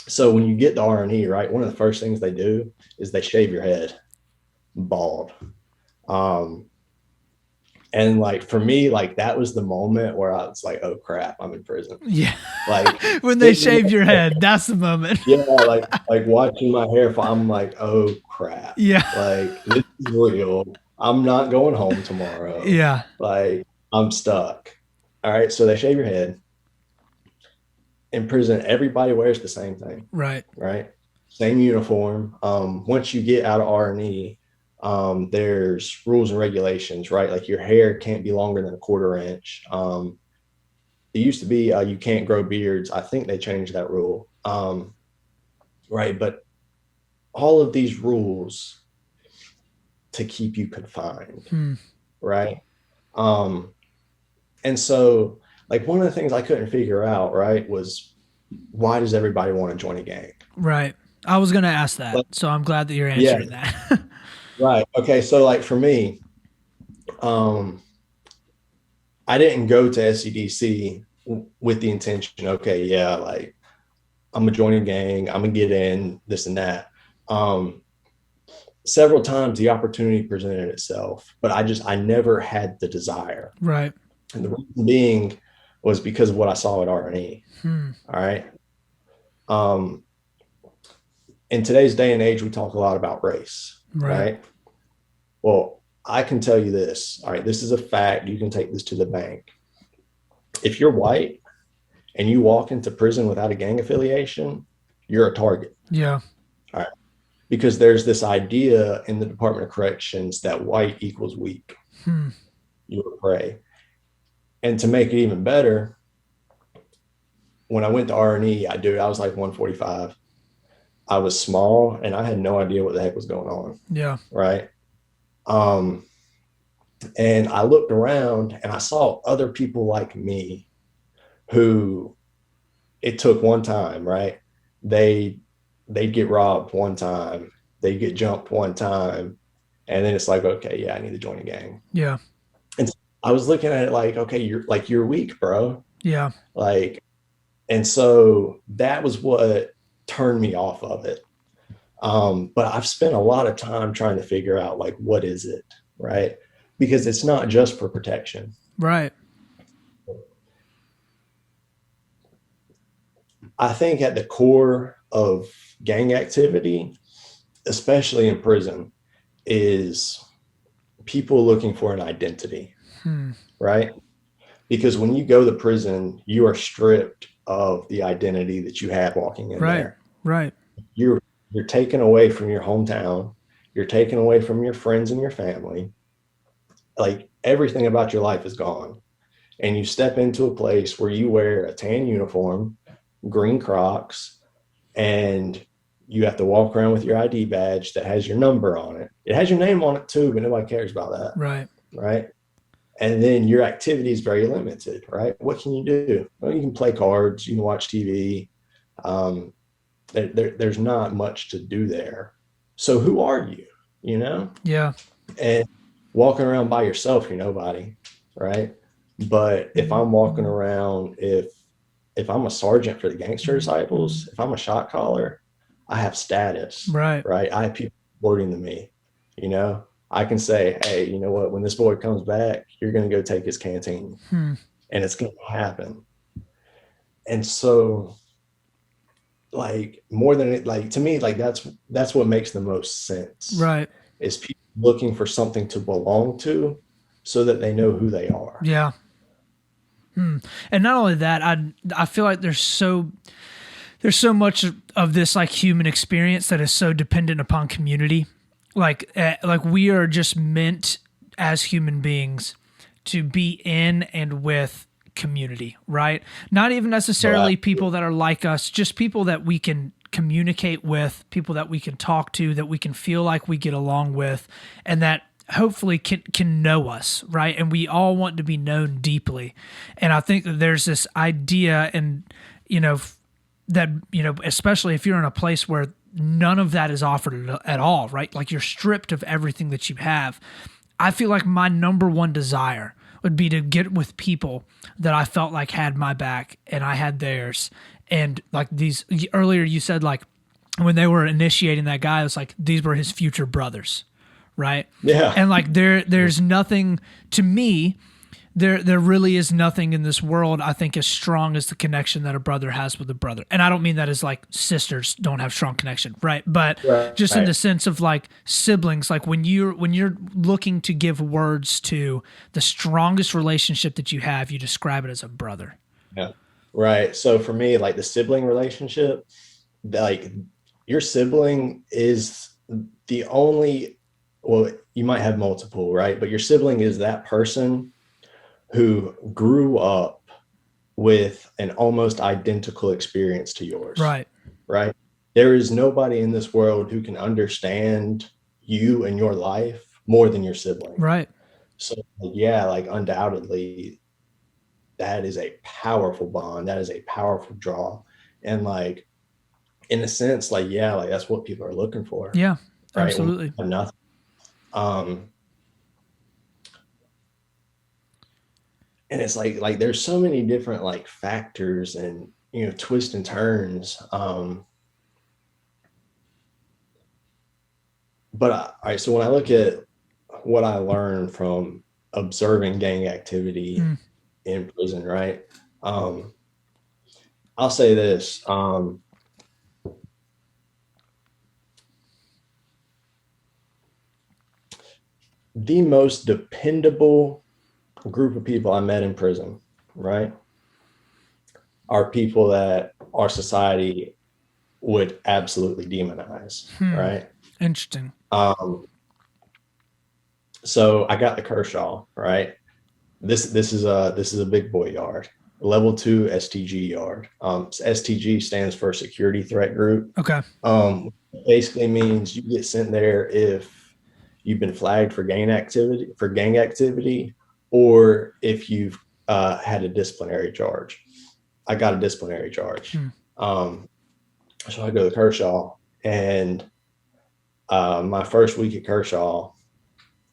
Speaker 2: so when you get to R&E, right, one of the first things they do is they shave your head bald. And like, for me, like, that was the moment where I was like, oh crap, I'm in prison.
Speaker 1: Yeah.
Speaker 2: Like,
Speaker 1: when they shave your head, that's the moment.
Speaker 2: Yeah, like watching my hair fall, I'm like, oh crap.
Speaker 1: Yeah.
Speaker 2: Like, this is real. I'm not going home tomorrow.
Speaker 1: Yeah.
Speaker 2: Like, I'm stuck. All right. So they shave your head. In prison, everybody wears the same thing.
Speaker 1: Right.
Speaker 2: Right. Same uniform. Once you get out of R&E, there's rules and regulations, right? Like, your hair can't be longer than a 1/4 inch. It used to be you can't grow beards. I think they changed that rule. Right. But all of these rules to keep you confined. Right. And so, like, one of the things I couldn't figure out, right, was why does everybody want to join a gang?
Speaker 1: Right. I was going to ask that. So I'm glad that you're answering that.
Speaker 2: Right. Okay. So, like, for me, I didn't go to SCDC with the intention, okay, yeah, like, I'm going to join a gang, I'm going to get in, this and that. Several times the opportunity presented itself, but I never had the desire.
Speaker 1: Right.
Speaker 2: And the reason being was because of what I saw at R&E. All right. In today's day and age, we talk a lot about race. Right. Well, I can tell you this. All right. This is a fact. You can take this to the bank. If you're white and you walk into prison without a gang affiliation, you're a target.
Speaker 1: Yeah.
Speaker 2: All right. Because there's this idea in the Department of Corrections that white equals weak. You're prey. And to make it even better, when I went to R&E, I was like 145. I was small and I had no idea what the heck was going on.
Speaker 1: Yeah.
Speaker 2: Right. And I looked around and I saw other people like me who it took one time, right? They'd get robbed one time, they'd get jumped one time, and then it's like, okay, yeah, I need to join a gang.
Speaker 1: Yeah.
Speaker 2: And so I was looking at it like, okay, you're weak, bro.
Speaker 1: Yeah.
Speaker 2: Like, and so that was what turned me off of it. But I've spent a lot of time trying to figure out, like, what is it, right? Because it's not just for protection.
Speaker 1: Right.
Speaker 2: I think at the core of gang activity, especially in prison, is people looking for an identity, right? Because when you go to prison, you are stripped of the identity that you had walking in there.
Speaker 1: Right.
Speaker 2: You're taken away from your hometown. You're taken away from your friends and your family. Like, everything about your life is gone. And you step into a place where you wear a tan uniform, green Crocs, and you have to walk around with your ID badge that has your number on it. It has your name on it too, but nobody cares about that.
Speaker 1: Right.
Speaker 2: Right. And then your activity is very limited, right? What can you do? Well, you can play cards, you can watch TV. there's not much to do there. So who are you? You know?
Speaker 1: Yeah.
Speaker 2: And walking around by yourself, you're nobody, right? But if I'm walking around, if I'm a sergeant for the gangster disciples, if I'm a shot caller, I have status,
Speaker 1: Right.
Speaker 2: right? I have people reporting to me, you know. I can say, hey, you know what? When this boy comes back, you're going to go take his canteen,
Speaker 1: Hmm.
Speaker 2: and it's going to happen. And so, like, more than it, like to me, like that's what makes the most sense
Speaker 1: Right.
Speaker 2: is people looking for something to belong to, so that they know who they are.
Speaker 1: Yeah. Hmm. And not only that, I feel like there's so much of this like human experience that is so dependent upon community. Like we are just meant as human beings to be in and with community, right? Not even necessarily
Speaker 2: Right.
Speaker 1: people that are like us, just people that we can communicate with, people that we can talk to, that we can feel like we get along with, and that hopefully can know us, right? And we all want to be known deeply. And I think that there's this idea, and you know, that, you know, especially if you're in a place where none of that is offered at all, right? Like you're stripped of everything that you have. I feel like my number one desire would be to get with people that I felt like had my back and I had theirs. And like these earlier, you said like when they were initiating that guy, it was like these were his future brothers, right?
Speaker 2: Yeah.
Speaker 1: And like there's nothing to me. There really is nothing in this world, I think, as strong as the connection that a brother has with a brother. And I don't mean that as like sisters don't have strong connection, right? But just in
Speaker 2: Right.
Speaker 1: the sense of like siblings, like when you're looking to give words to the strongest relationship that you have, you describe it as a brother.
Speaker 2: Yeah. Right. So for me, like the sibling relationship, like your sibling is the only, well, you might have multiple, right? But your sibling is that person who grew up with an almost identical experience to yours,
Speaker 1: Right.
Speaker 2: right? There is nobody in this world who can understand you and your life more than your sibling.
Speaker 1: Right.
Speaker 2: So, yeah, like undoubtedly, that is a powerful bond. That is a powerful draw. And like, in a sense, like, yeah, like that's what people are looking for,
Speaker 1: Yeah.
Speaker 2: right? When you
Speaker 1: Absolutely.
Speaker 2: have nothing. Um, and it's like there's so many different like factors and twists and turns. But all right, so when I look at what I learned from observing gang activity
Speaker 1: Mm.
Speaker 2: in prison, right? Um, I'll say this. The most dependable group of people I met in prison, right, are people that our society would absolutely demonize,
Speaker 1: Hmm.
Speaker 2: right?
Speaker 1: Interesting.
Speaker 2: Um, so I got the Kershaw, right? This is a big boy yard, level 2 STG yard. STG stands for Security Threat Group.
Speaker 1: Okay.
Speaker 2: Basically means you get sent there if you've been flagged for gang activity, or if you've had a disciplinary charge. I got a disciplinary charge.
Speaker 1: Hmm.
Speaker 2: So I go to Kershaw, and my first week at Kershaw,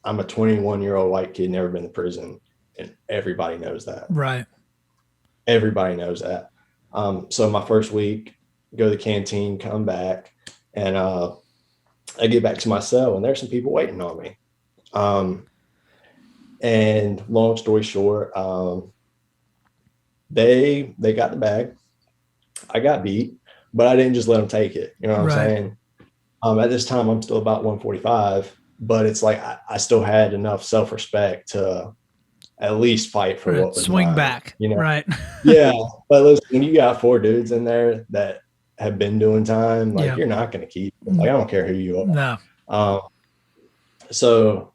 Speaker 2: I'm a 21-year-old white kid, never been to prison, and everybody knows that.
Speaker 1: Right.
Speaker 2: Everybody knows that. So my first week, go to the canteen, come back, and I get back to my cell, and there's some people waiting on me. And long story short, they got the bag. I got beat, but I didn't just let them take it. You know what I'm
Speaker 1: Right.
Speaker 2: saying? At this time, I'm still about 145, but it's like I still had enough self-respect to at least fight for what was
Speaker 1: Swing
Speaker 2: mine.
Speaker 1: back. Right.
Speaker 2: Yeah. But listen, when you got 4 dudes in there that have been doing time, like
Speaker 1: Yeah.
Speaker 2: you're not going to keep them. Like I don't care who you are.
Speaker 1: No.
Speaker 2: So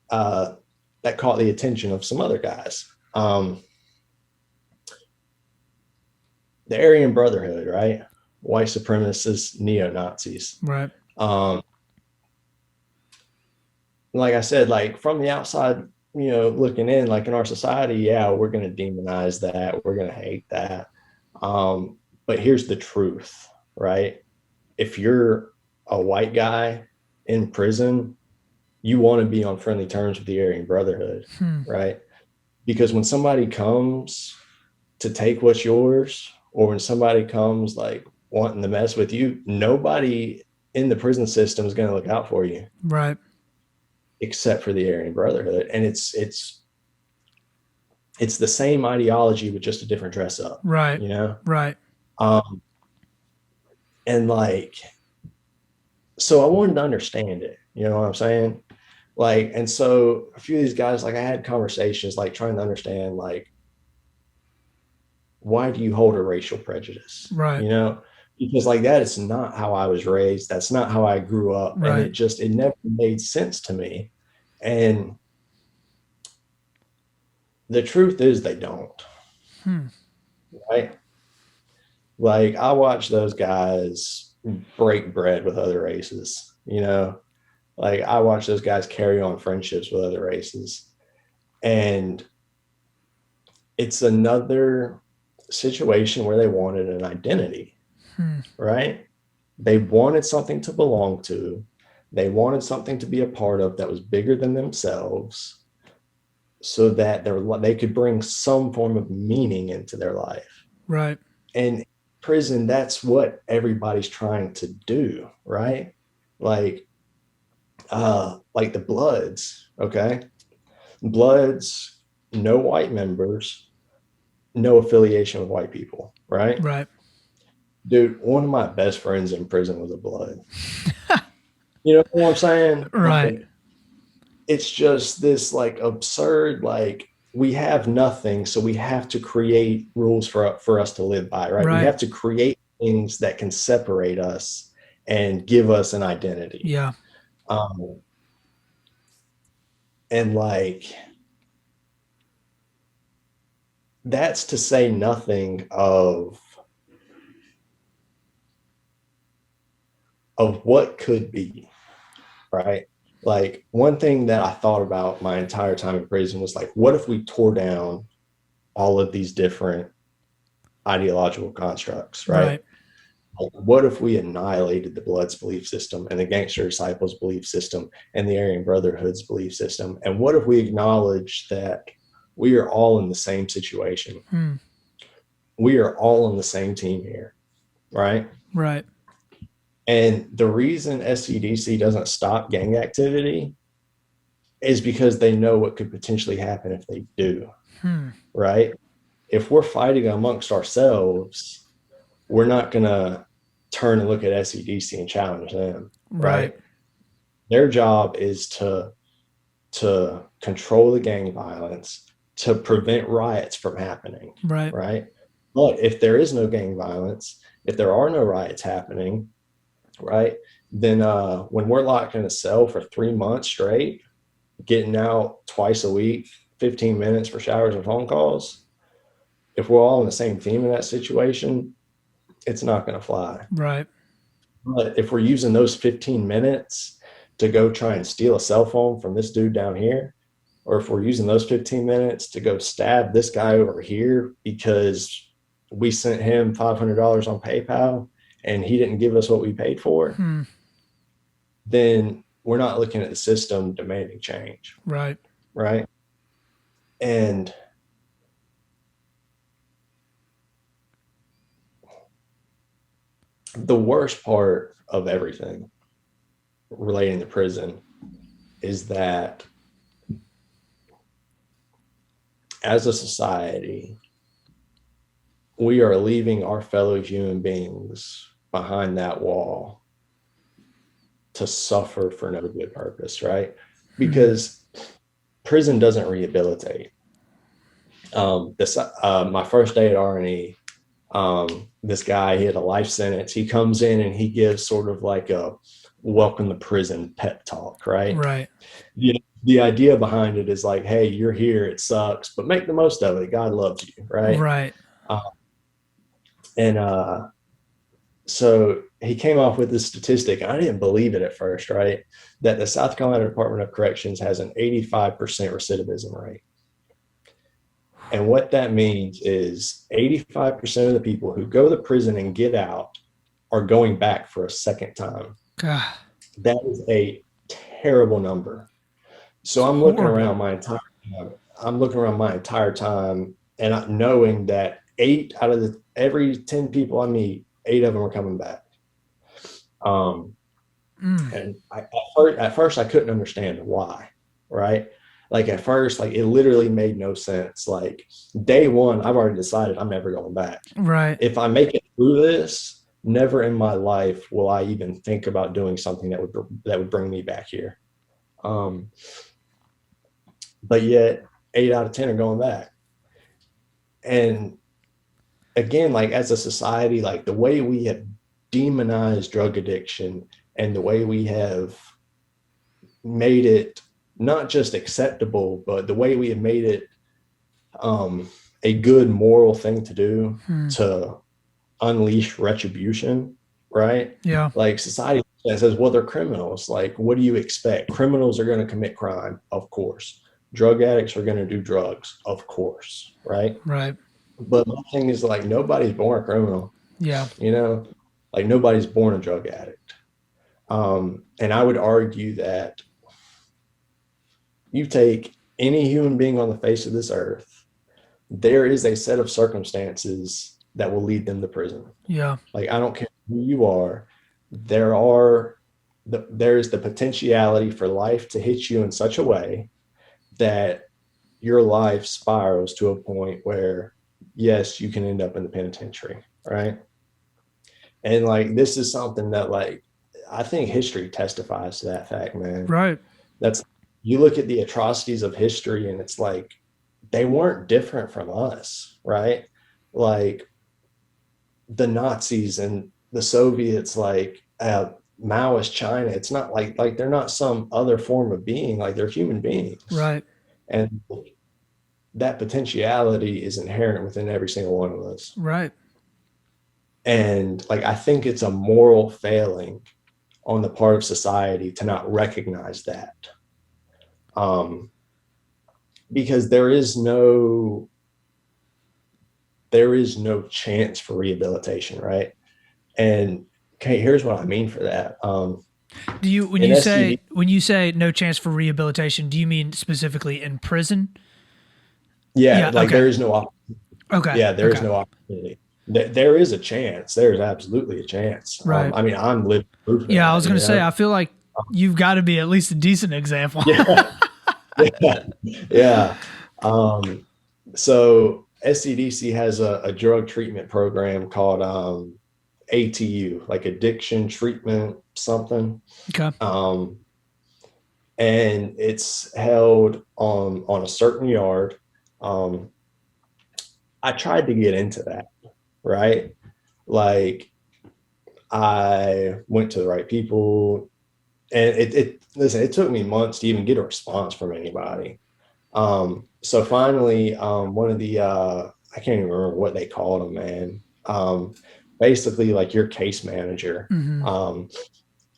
Speaker 2: that caught the attention of some other guys. The Aryan Brotherhood, right? White supremacists, neo-Nazis.
Speaker 1: Right.
Speaker 2: Like I said, like from the outside, looking in, like in our society, yeah, we're going to demonize that. We're going to hate that. But here's the truth. right? If you're a white guy in prison, you want to be on friendly terms with the Aryan Brotherhood,
Speaker 1: Hmm.
Speaker 2: right? Because when somebody comes to take what's yours, or when somebody comes like wanting to mess with you, nobody in the prison system is going to look out for you
Speaker 1: Right.
Speaker 2: except for the Aryan Brotherhood. And it's the same ideology with just a different dress up,
Speaker 1: Right.
Speaker 2: you know?
Speaker 1: Right.
Speaker 2: Um, and like, so I wanted to understand it, you know what I'm saying? Like, and so a few of these guys, like I had conversations, like trying to understand, like, why do you hold a racial prejudice?
Speaker 1: Right.
Speaker 2: You know, because like that is not how I was raised. That's not how I grew up. And
Speaker 1: Right.
Speaker 2: it never made sense to me. And the truth is they don't,
Speaker 1: Hmm.
Speaker 2: right? Like I watch those guys break bread with other races, you know, like I watch those guys carry on friendships with other races. And it's another situation where they wanted an identity,
Speaker 1: Hmm.
Speaker 2: right? They wanted something to belong to. They wanted something to be a part of that was bigger than themselves so that they could bring some form of meaning into their life.
Speaker 1: Right.
Speaker 2: And prison, that's what everybody's trying to do, right? Like, like the Bloods, okay? Bloods, no white members, no affiliation with white people, right?
Speaker 1: Right.
Speaker 2: Dude, one of my best friends in prison was a Blood. You know what I'm saying?
Speaker 1: Right.
Speaker 2: Like, it's just this like absurd, like we have nothing, so we have to create rules for us to live by, right? We
Speaker 1: Right.
Speaker 2: have to create things that can separate us and give us an identity.
Speaker 1: Yeah.
Speaker 2: Um, and like that's to say nothing of what could be, right? Like one thing that I thought about my entire time in prison was like, what if we tore down all of these different ideological constructs, right?
Speaker 1: Right.
Speaker 2: Like, what if we annihilated the Bloods belief system and the Gangster Disciples belief system and the Aryan Brotherhood's belief system? And what if we acknowledge that we are all in the same situation?
Speaker 1: Hmm.
Speaker 2: We are all on the same team here, right?
Speaker 1: Right.
Speaker 2: And the reason SCDC doesn't stop gang activity is because they know what could potentially happen if they do,
Speaker 1: Hmm.
Speaker 2: right? If we're fighting amongst ourselves, we're not going to turn and look at SCDC and challenge them,
Speaker 1: Right.
Speaker 2: right? Their job is to control the gang violence, to prevent riots from happening,
Speaker 1: Right.
Speaker 2: right? But if there is no gang violence, if there are no riots happening, right, then when we're locked in a cell for 3 months straight, getting out twice a week, 15 minutes for showers and phone calls, if we're all in the same team in that situation, it's not going to fly.
Speaker 1: Right.
Speaker 2: But if we're using those 15 minutes to go try and steal a cell phone from this dude down here, or if we're using those 15 minutes to go stab this guy over here because we sent him $500 on PayPal and he didn't give us what we paid for,
Speaker 1: Hmm.
Speaker 2: then we're not looking at the system demanding change,
Speaker 1: Right.
Speaker 2: right? And the worst part of everything relating to prison is that as a society, we are leaving our fellow human beings behind that wall to suffer for no good purpose, right?
Speaker 1: Hmm.
Speaker 2: Because prison doesn't rehabilitate. My first day at R&E, this guy, he had a life sentence. He comes in and he gives sort of like a welcome to prison pep talk, right?
Speaker 1: Right.
Speaker 2: The idea behind it is like, hey, you're here, it sucks, but make the most of it. God loves you, right?
Speaker 1: Right.
Speaker 2: Uh, and so he came off with this statistic, and I didn't believe it at first, right? That the South Carolina Department of Corrections has an 85% recidivism rate. And what that means is 85% of the people who go to prison and get out are going back for a second time.
Speaker 1: God,
Speaker 2: That is a terrible number. So
Speaker 1: it's
Speaker 2: I'm looking
Speaker 1: horrible.
Speaker 2: around my entire time and knowing that 8 out of every 10 people I meet, 8 of them are coming back. Um, and at first I couldn't understand why, right? Like at first, like it literally made no sense. Like day one, I've already decided I'm never going back.
Speaker 1: Right.
Speaker 2: If I make it through this, never in my life will I even think about doing something that would bring me back here. Um, but yet 8 out of 10 are going back. And again, like as a society, like the way we have demonized drug addiction and the way we have made it not just acceptable, but the way we have made it a good moral thing to do to unleash retribution, right?
Speaker 1: Yeah.
Speaker 2: Like society says, well, they're criminals. Like, what do you expect? Criminals are going to commit crime, of course. Drug addicts are going to do drugs, of course, right?
Speaker 1: Right.
Speaker 2: But the thing is, like, nobody's born a criminal,
Speaker 1: Yeah.
Speaker 2: you know, like nobody's born a drug addict. And I would argue that you take any human being on the face of this earth, there is a set of circumstances that will lead them to prison.
Speaker 1: Yeah.
Speaker 2: Like, I don't care who you are, there's the potentiality for life to hit you in such a way that your life spirals to a point where, yes, you can end up in the penitentiary, right? And like, this is something that, like, I think history testifies to that fact, man.
Speaker 1: Right.
Speaker 2: That's, you look at the atrocities of history and it's like, they weren't different from us, right? Like the Nazis and the Soviets, like Maoist China, it's not like they're not some other form of being, like they're human beings.
Speaker 1: Right.
Speaker 2: And that potentiality is inherent within every single one of us.
Speaker 1: Right.
Speaker 2: And like, I think it's a moral failing on the part of society to not recognize that. Because there is no chance for rehabilitation, right? And okay, here's what I mean for that.
Speaker 1: Do you
Speaker 2: in SCD,
Speaker 1: when you say no chance for rehabilitation, do you mean specifically in prison?
Speaker 2: yeah, like
Speaker 1: Okay.
Speaker 2: there is no
Speaker 1: Okay.
Speaker 2: yeah, there is
Speaker 1: Okay.
Speaker 2: no opportunity. There is a chance. There's absolutely a chance.
Speaker 1: Right.
Speaker 2: I mean, I'm living proof of
Speaker 1: Yeah, I
Speaker 2: that,
Speaker 1: was going to say, I feel like you've got to be at least a decent example.
Speaker 2: Yeah. Yeah. Yeah. So SCDC has a drug treatment program called ATU, like addiction treatment something.
Speaker 1: Okay.
Speaker 2: And it's held on a certain yard. I tried to get into that, right? Like I went to the right people, and it took me months to even get a response from anybody. So finally, one of the I can't even remember what they called them, man. Basically like your case manager.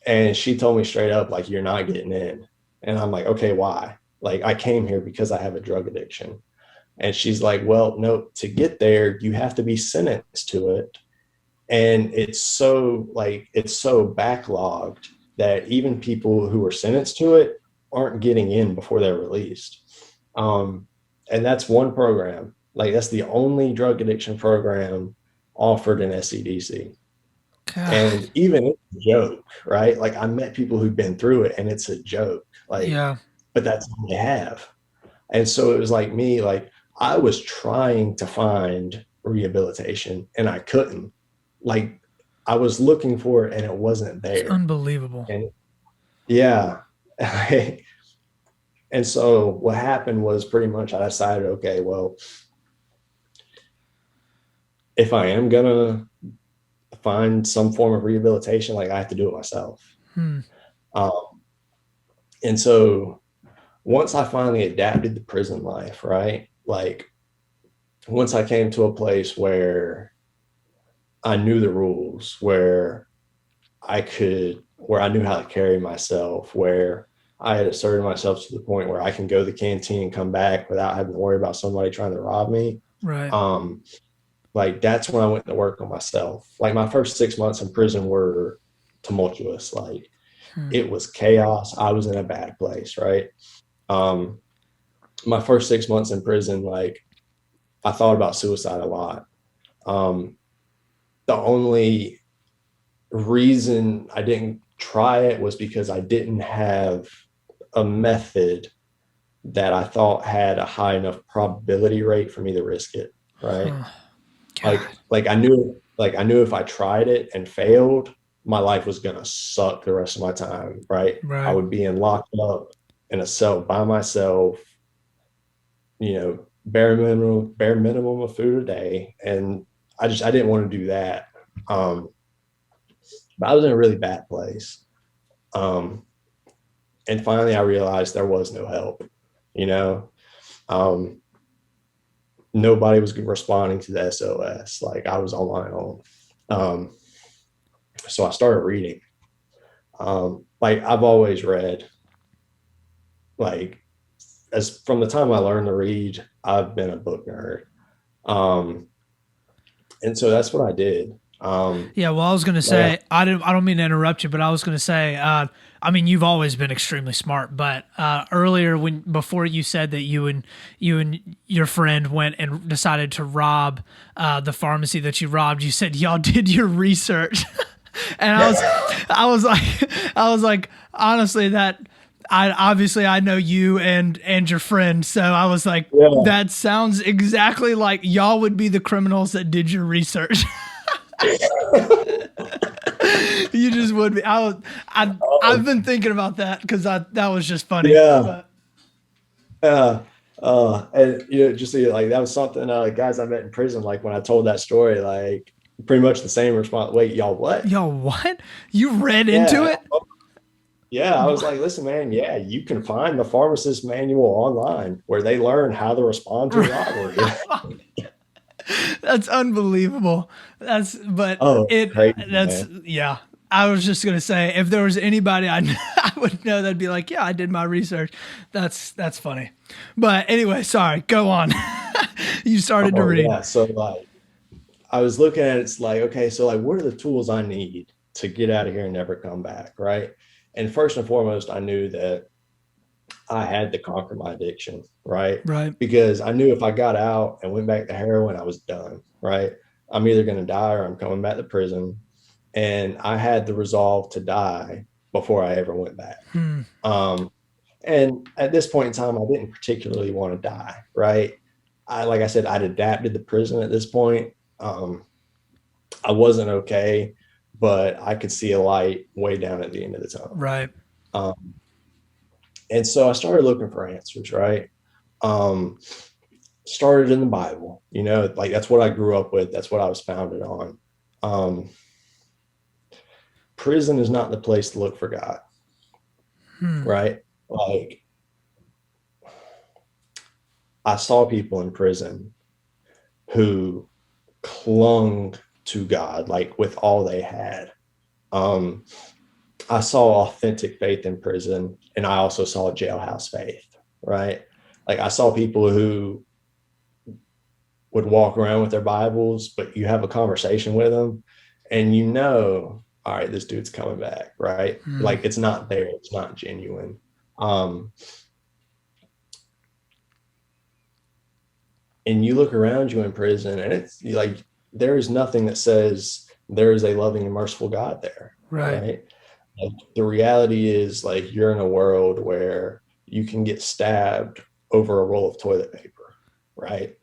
Speaker 2: And she told me straight up, like, you're not getting in. And I'm like, okay, why? Like, I came here because I have a drug addiction. And she's like, well, no, to get there, you have to be sentenced to it. And it's so backlogged that even people who are sentenced to it aren't getting in before they're released. And that's one program. Like, that's the only drug addiction program offered in SCDC.
Speaker 1: God.
Speaker 2: And even it's a joke, right? Like, I met people who've been through it and it's a joke. Like,
Speaker 1: Yeah.
Speaker 2: but that's all they have. And so it was like me, like, I was trying to find rehabilitation and I couldn't. Like, I was looking for it and it wasn't there.
Speaker 1: It's unbelievable.
Speaker 2: And yeah. And so what happened was pretty much I decided, okay, well, if I am going to find some form of rehabilitation, like, I have to do it myself. And so once I finally adapted to prison life, right? Like, once I came to a place where I knew the rules, where I knew how to carry myself, where I had asserted myself to the point where I can go to the canteen and come back without having to worry about somebody trying to rob me.
Speaker 1: Right.
Speaker 2: Like that's when I went to work on myself. Like my first 6 months in prison were tumultuous. Like
Speaker 1: Hmm.
Speaker 2: it was chaos. I was in a bad place, right? Um, my first 6 months in prison, like I thought about suicide a lot. Um, the only reason I didn't try it was because I didn't have a method that I thought had a high enough probability rate for me to risk it, right?
Speaker 1: Huh. God.
Speaker 2: Like I knew if I tried it and failed, my life was gonna suck the rest of my time, right? I
Speaker 1: Right.
Speaker 2: would be in locked up in a cell by myself, bare minimum of food a day. And I didn't want to do that. Um, but I was in a really bad place. Um, and finally I realized there was no help, you know. Um, Nobody was responding to the SOS. Like I was on my own. Um, so I started reading. Like I've always read. Like as from the time I learned to read, I've been a book nerd. Um, and so that's what I did.
Speaker 1: Yeah, well, I was gonna
Speaker 2: Like
Speaker 1: say I don't mean to interrupt you, but I was gonna say I mean you've always been extremely smart, but earlier when before you said that you and your friend went and decided to rob the pharmacy that you robbed, you said y'all did your research, and I was like I was like honestly that. I obviously I know you and your friend, so I was like,
Speaker 2: yeah,
Speaker 1: that sounds exactly like y'all would be the criminals that did your research. You just would be. I've
Speaker 2: oh,
Speaker 1: been thinking about that because that was just funny.
Speaker 2: yeah,
Speaker 1: But
Speaker 2: uh, and just like that was something. Guys I met in prison, like when I told that story, like pretty much the same response. Wait, y'all, what?
Speaker 1: yo, what? You read into
Speaker 2: Yeah,
Speaker 1: it?
Speaker 2: yeah, I was like, listen, man, yeah, you can find the pharmacist manual online where they learn how to respond to a robbery.
Speaker 1: That's unbelievable.
Speaker 2: Oh, crazy,
Speaker 1: That's
Speaker 2: man.
Speaker 1: yeah. I was just gonna say if there was anybody I would know that'd be like, yeah, I did my research. That's funny. But anyway, sorry. Go on. You started to
Speaker 2: Oh,
Speaker 1: read.
Speaker 2: yeah. So like I was looking at it, it's like, okay, so like what are the tools I need to get out of here and never come back, right? And first and foremost, I knew that I had to conquer my addiction, right?
Speaker 1: Right.
Speaker 2: Because I knew if I got out and went back to heroin, I was done, right? I'm either going to die or I'm coming back to prison. And I had the resolve to die before I ever went back.
Speaker 1: Hmm.
Speaker 2: Um, and at this point in time, I didn't particularly want to die, right? Like I said, I'd adapted to prison at this point. Um, I wasn't okay, but I could see a light way down at the end of the tunnel.
Speaker 1: Right.
Speaker 2: Um, and so I started looking for answers, right? Um, Started in the Bible, like that's what I grew up with. That's what I was founded on. Um, Prison is not the place to look for God,
Speaker 1: Hmm.
Speaker 2: right? Like I saw people in prison who clung to God, like with all they had. Um, I saw authentic faith in prison, and I also saw jailhouse faith, right? Like I saw people who would walk around with their Bibles, but you have a conversation with them, and all right, this dude's coming back, right?
Speaker 1: Hmm.
Speaker 2: Like it's not there, it's not genuine. Um, and you look around you in prison, and it's like there is nothing that says there is a loving and merciful God there,
Speaker 1: Right.
Speaker 2: right? Like, the reality is like you're in a world where you can get stabbed over a roll of toilet paper, right?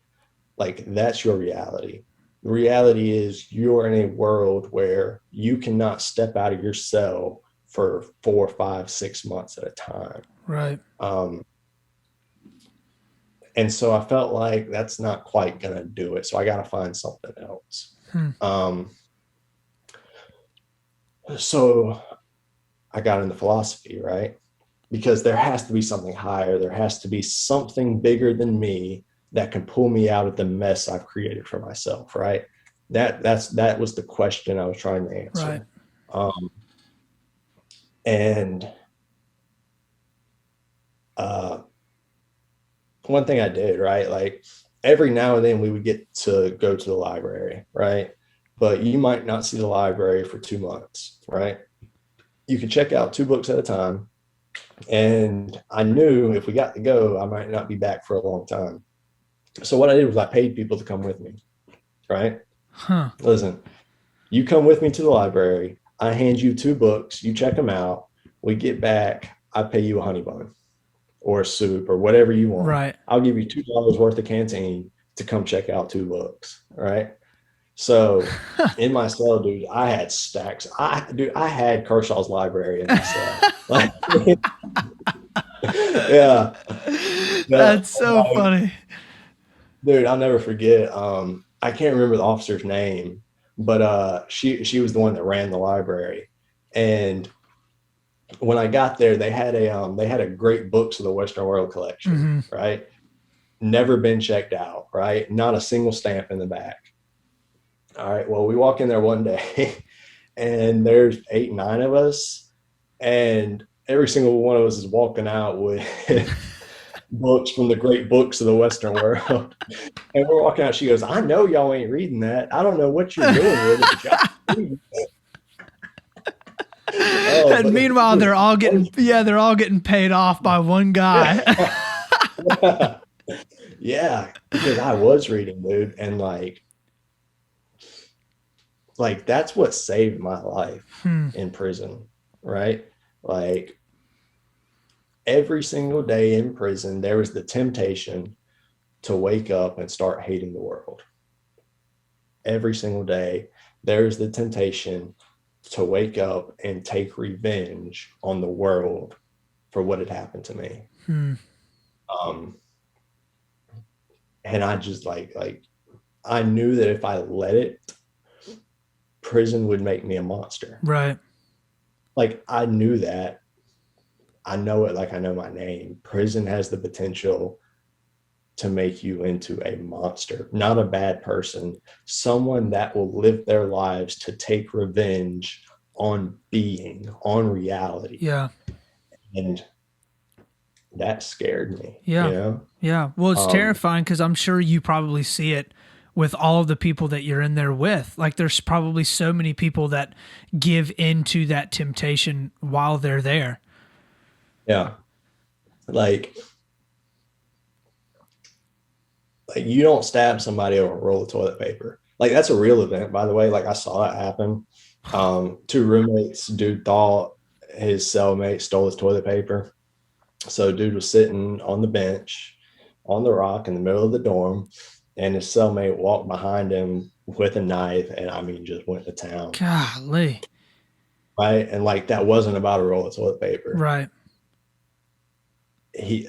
Speaker 2: Like that's your reality. The reality is you're in a world where you cannot step out of your cell for 4, 5, 6 months at a time.
Speaker 1: Right.
Speaker 2: Um, and so I felt like that's not quite going to do it. So I got to find something else.
Speaker 1: Hmm.
Speaker 2: Um, so I got into philosophy, right? Because there has to be something higher. There has to be something bigger than me that can pull me out of the mess I've created for myself, right? That was the question I was trying to
Speaker 1: Right.
Speaker 2: answer. Um, and uh, one thing I did, right? Like every now and then we would get to go to the library, right? But you might not see the library for 2 months, right? You could check out 2 books at a time. And I knew if we got to go, I might not be back for a long time. So what I did was I paid people to come with me, right?
Speaker 1: Huh.
Speaker 2: Listen, you come with me to the library. I hand you 2 books. You check them out. We get back. I pay you a honey bun or a soup or whatever you want.
Speaker 1: Right.
Speaker 2: I'll give you $2 worth of canteen to come check out 2 books, right? So in my cell, dude, I had stacks. I had Kershaw's library in my cell. Like, yeah, yeah,
Speaker 1: That's so
Speaker 2: like,
Speaker 1: funny.
Speaker 2: dude, I'll never forget. I can't remember the officer's name, but she was the one that ran the library. And when I got there, they had a great books of the Western World collection, right? Never been checked out, right? Not a single stamp in the back. All right. Well, we walk in there one day and there's 8, 9 of us, and every single one of us is walking out with books from the great books of the Western world. And we're walking out. She goes, I know y'all ain't reading that. I don't know what you're doing with it, but y'all reading it. Oh,
Speaker 1: And meanwhile, they're all getting paid off by one guy.
Speaker 2: Yeah. Yeah, because I was reading, dude, and like that's what saved my life in prison, right? Like every single day in prison, there was the temptation to wake up and start hating the world. Every single day, there's the temptation to wake up and take revenge on the world for what had happened to me. And I just like I knew that if I let it, prison would make me a monster.
Speaker 1: Right.
Speaker 2: Like I knew that. I know it like I know my name. Prison has the potential to make you into a monster, not a bad person, someone that will live their lives to take revenge on being, on reality.
Speaker 1: Yeah.
Speaker 2: And that scared me.
Speaker 1: Yeah.
Speaker 2: You know?
Speaker 1: Yeah. Well, it's terrifying because I'm sure you probably see it with all of the people that you're in there with. Like there's probably so many people that give into that temptation while they're there.
Speaker 2: Yeah. Like you don't stab somebody over a roll of toilet paper. Like that's a real event, by the way. Like I saw it happen. 2 roommates, dude thought his cellmate stole his toilet paper. So dude was sitting on the bench on the rock in the middle of the dorm, and his cellmate walked behind him with a knife, and I mean just went to town.
Speaker 1: Golly.
Speaker 2: Right. And like that wasn't about a roll of toilet paper.
Speaker 1: Right.
Speaker 2: He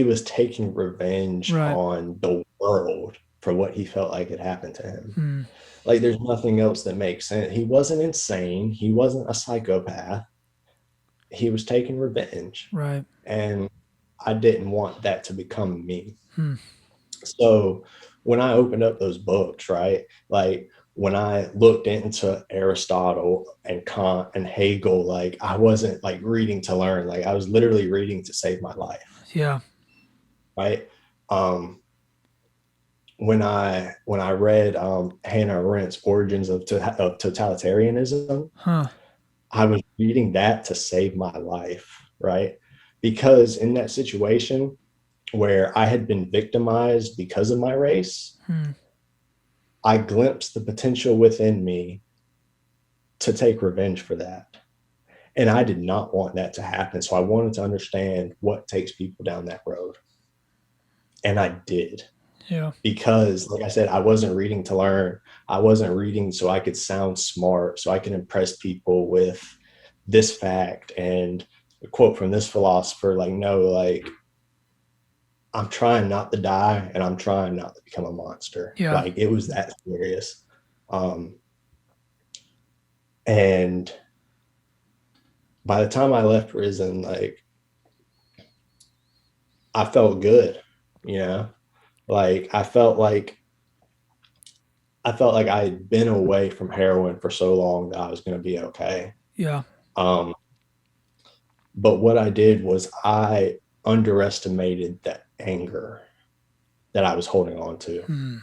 Speaker 2: was taking revenge on the world for what he felt like had happened to him. Like there's nothing else that makes sense. He wasn't insane. He wasn't a psychopath. He was taking revenge.
Speaker 1: Right.
Speaker 2: And I didn't want that to become me. So when I opened up those books, right, like when I looked into Aristotle and Kant and Hegel, like I wasn't like reading to learn. Like I was literally reading to save my life.
Speaker 1: Yeah.
Speaker 2: Right. When I read Hannah Arendt's Origins of Totalitarianism, I was reading that to save my life, right? Because in that situation where I had been victimized because of my race, I glimpsed the potential within me to take revenge for that. And I did not want that to happen. So I wanted to understand what takes people down that road. And I did.
Speaker 1: Yeah. Because
Speaker 2: like I said, I wasn't reading to learn. I wasn't reading so I could sound smart, so I could impress people with this fact and a quote from this philosopher. Like, no, like I'm trying not to die and I'm trying not to become a monster.
Speaker 1: Yeah.
Speaker 2: Like it was that serious. And by the time I left prison, like I felt good, you know, like I felt like I had been away from heroin for so long that I was going to be okay.
Speaker 1: Yeah.
Speaker 2: But what I did was I underestimated that anger that I was holding on to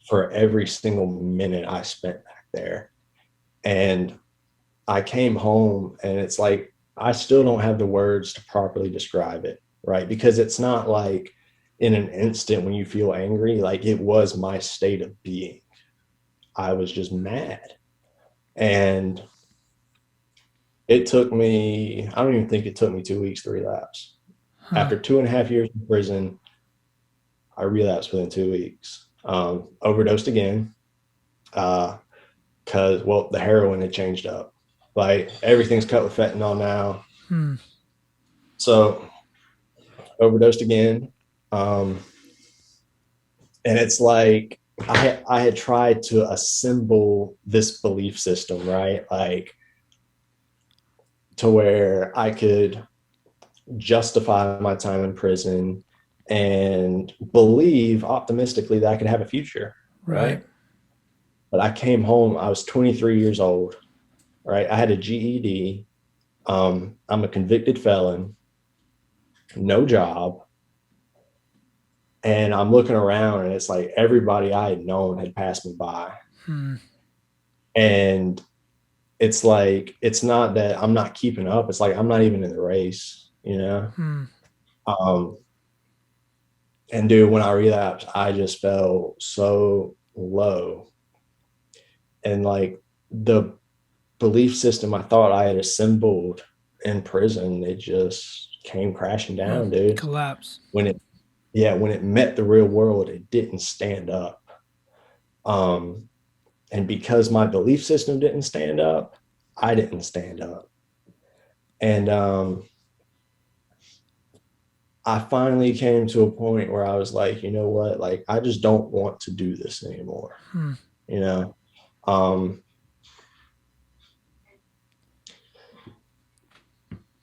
Speaker 2: for every single minute I spent back there. And I came home and it's like, I still don't have the words to properly describe it, right? Because it's not like in an instant when you feel angry, like it was my state of being. I was just mad. And it took me, I don't even think it took me 2 weeks to relapse.
Speaker 1: Huh.
Speaker 2: After 2.5 years in prison, I relapsed within 2 weeks. Overdosed again. Because well, the heroin had changed up. Like everything's cut with fentanyl now.
Speaker 1: Hmm.
Speaker 2: So overdosed again. Um, and it's like I had tried to assemble this belief system, right? Like to where I could justify my time in prison and believe optimistically that I could have a future,
Speaker 1: Right.
Speaker 2: right? But I came home, I was 23 years old, right? I had a GED. I'm a convicted felon, no job. And I'm looking around and it's like everybody I had known had passed me by.
Speaker 1: Hmm.
Speaker 2: And it's like, it's not that I'm not keeping up. It's like, I'm not even in the race, you know?
Speaker 1: Hmm.
Speaker 2: Um, and dude, when I relapsed, I just felt so low. And like the belief system I thought I had assembled in prison, it just came crashing
Speaker 1: Yeah.
Speaker 2: down, dude.
Speaker 1: Collapse.
Speaker 2: When it, yeah, when it met the real world, it didn't stand up. Um, and because my belief system didn't stand up, I didn't stand up. And I finally came to a point where I was like, you know what? Like, I just don't want to do this anymore.
Speaker 1: Hmm.
Speaker 2: You know, um,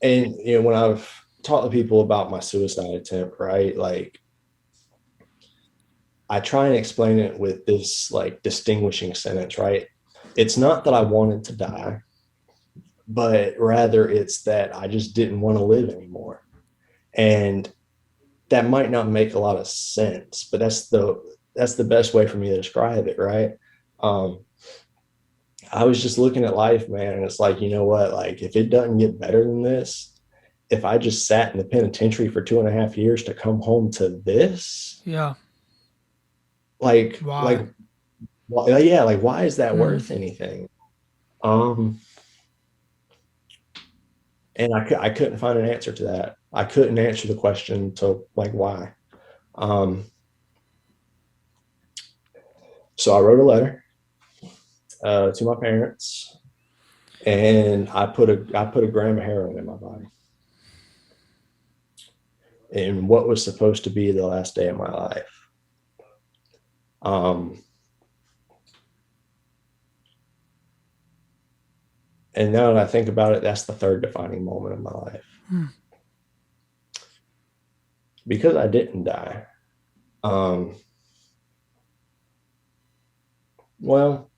Speaker 2: and you know, when I've talked to people about my suicide attempt, right? Like, I try and explain it with this like distinguishing sentence, right? It's not that I wanted to die, but rather it's that I just didn't want to live anymore. And that might not make a lot of sense, but that's the best way for me to describe it, right? Um, I was just looking at life, man, and it's like, you know what? Like, if it doesn't get better than this, if I just sat in the penitentiary for 2.5 years to come home to this,
Speaker 1: Yeah.
Speaker 2: like,
Speaker 1: Why?
Speaker 2: well, yeah, like, why is that
Speaker 1: Hmm.
Speaker 2: worth anything? Um, and I couldn't find an answer to that. I couldn't answer the question to like why. Um, so I wrote a letter to my parents, and I put a gram of heroin in my body, in what was supposed to be the last day of my life. Um, and now that I think about it, that's the third defining moment of my life
Speaker 1: Hmm.
Speaker 2: because I didn't die. Um, well,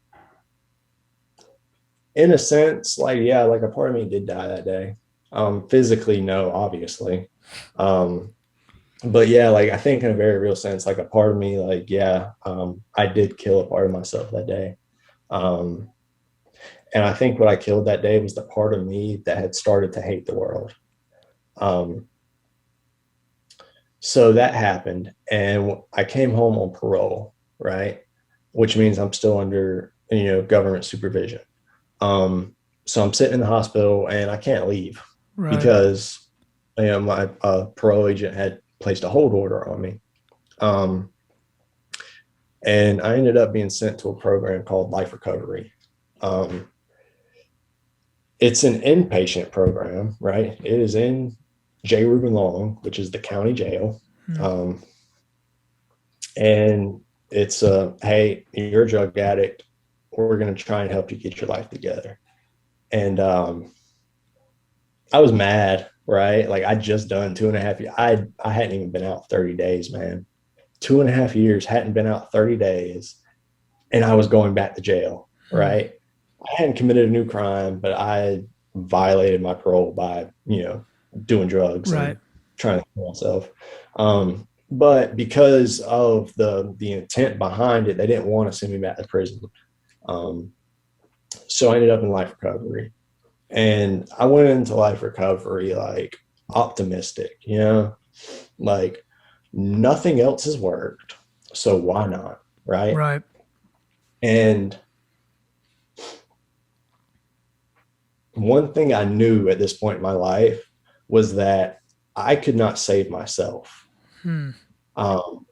Speaker 2: in a sense, like yeah, like a part of me did die that day. Physically, no, obviously. Um, but yeah, like I think in a very real sense, like a part of me, like yeah, I did kill a part of myself that day. Um, and I think what I killed that day was the part of me that had started to hate the world. Um, so that happened, and I came home on parole, right? Which means I'm still under government supervision. So I'm sitting in the hospital and I can't leave
Speaker 1: Right.
Speaker 2: because my parole agent had placed a hold order on me. Um, and I ended up being sent to a program called Life Recovery. Um, it's an inpatient program, right? It is in J. Reuben Long, which is the county jail.
Speaker 1: Hmm.
Speaker 2: Um, and it's hey, you're a drug addict. We're going to try and help you get your life together. And I was mad, right? Like I just done 2.5 years. I hadn't even been out 30 days, man. 2.5 years, hadn't been out 30 days, and I was going back to jail,
Speaker 1: Hmm.
Speaker 2: right? I hadn't committed a new crime, but I violated my parole by, doing drugs
Speaker 1: Right.
Speaker 2: and trying to kill myself. But because of the intent behind it, they didn't want to send me back to prison. Um, so I ended up in life recovery. And I went into life recovery like optimistic, like nothing else has worked. So why not? Right.
Speaker 1: Right.
Speaker 2: And one thing I knew at this point in my life was that I could not save myself.
Speaker 1: Hmm.
Speaker 2: Um,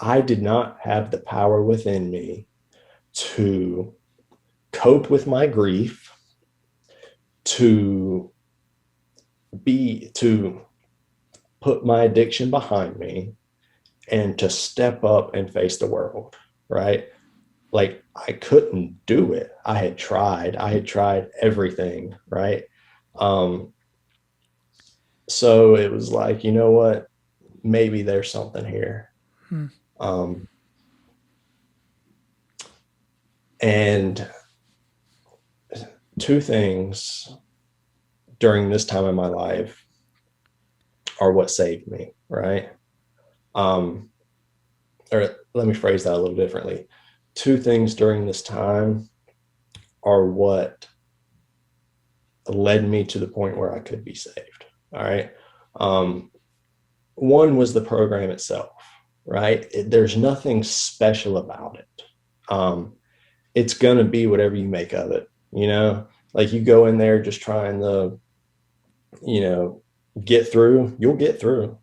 Speaker 2: I did not have the power within me to cope with my grief, to to put my addiction behind me, and to step up and face the world, right? Like I couldn't do it. I had tried everything, right? Um, so it was like, you know what? Maybe there's something here.
Speaker 1: Hmm.
Speaker 2: Um, and two things during this time in my life are what saved me, right? Um, or let me phrase that a little differently. Two things during this time are what led me to the point where I could be saved. All right. Um, one was the program itself, right? There's nothing special about it. It's going to be whatever you make of it, like you go in there just trying to, get through, you'll get through.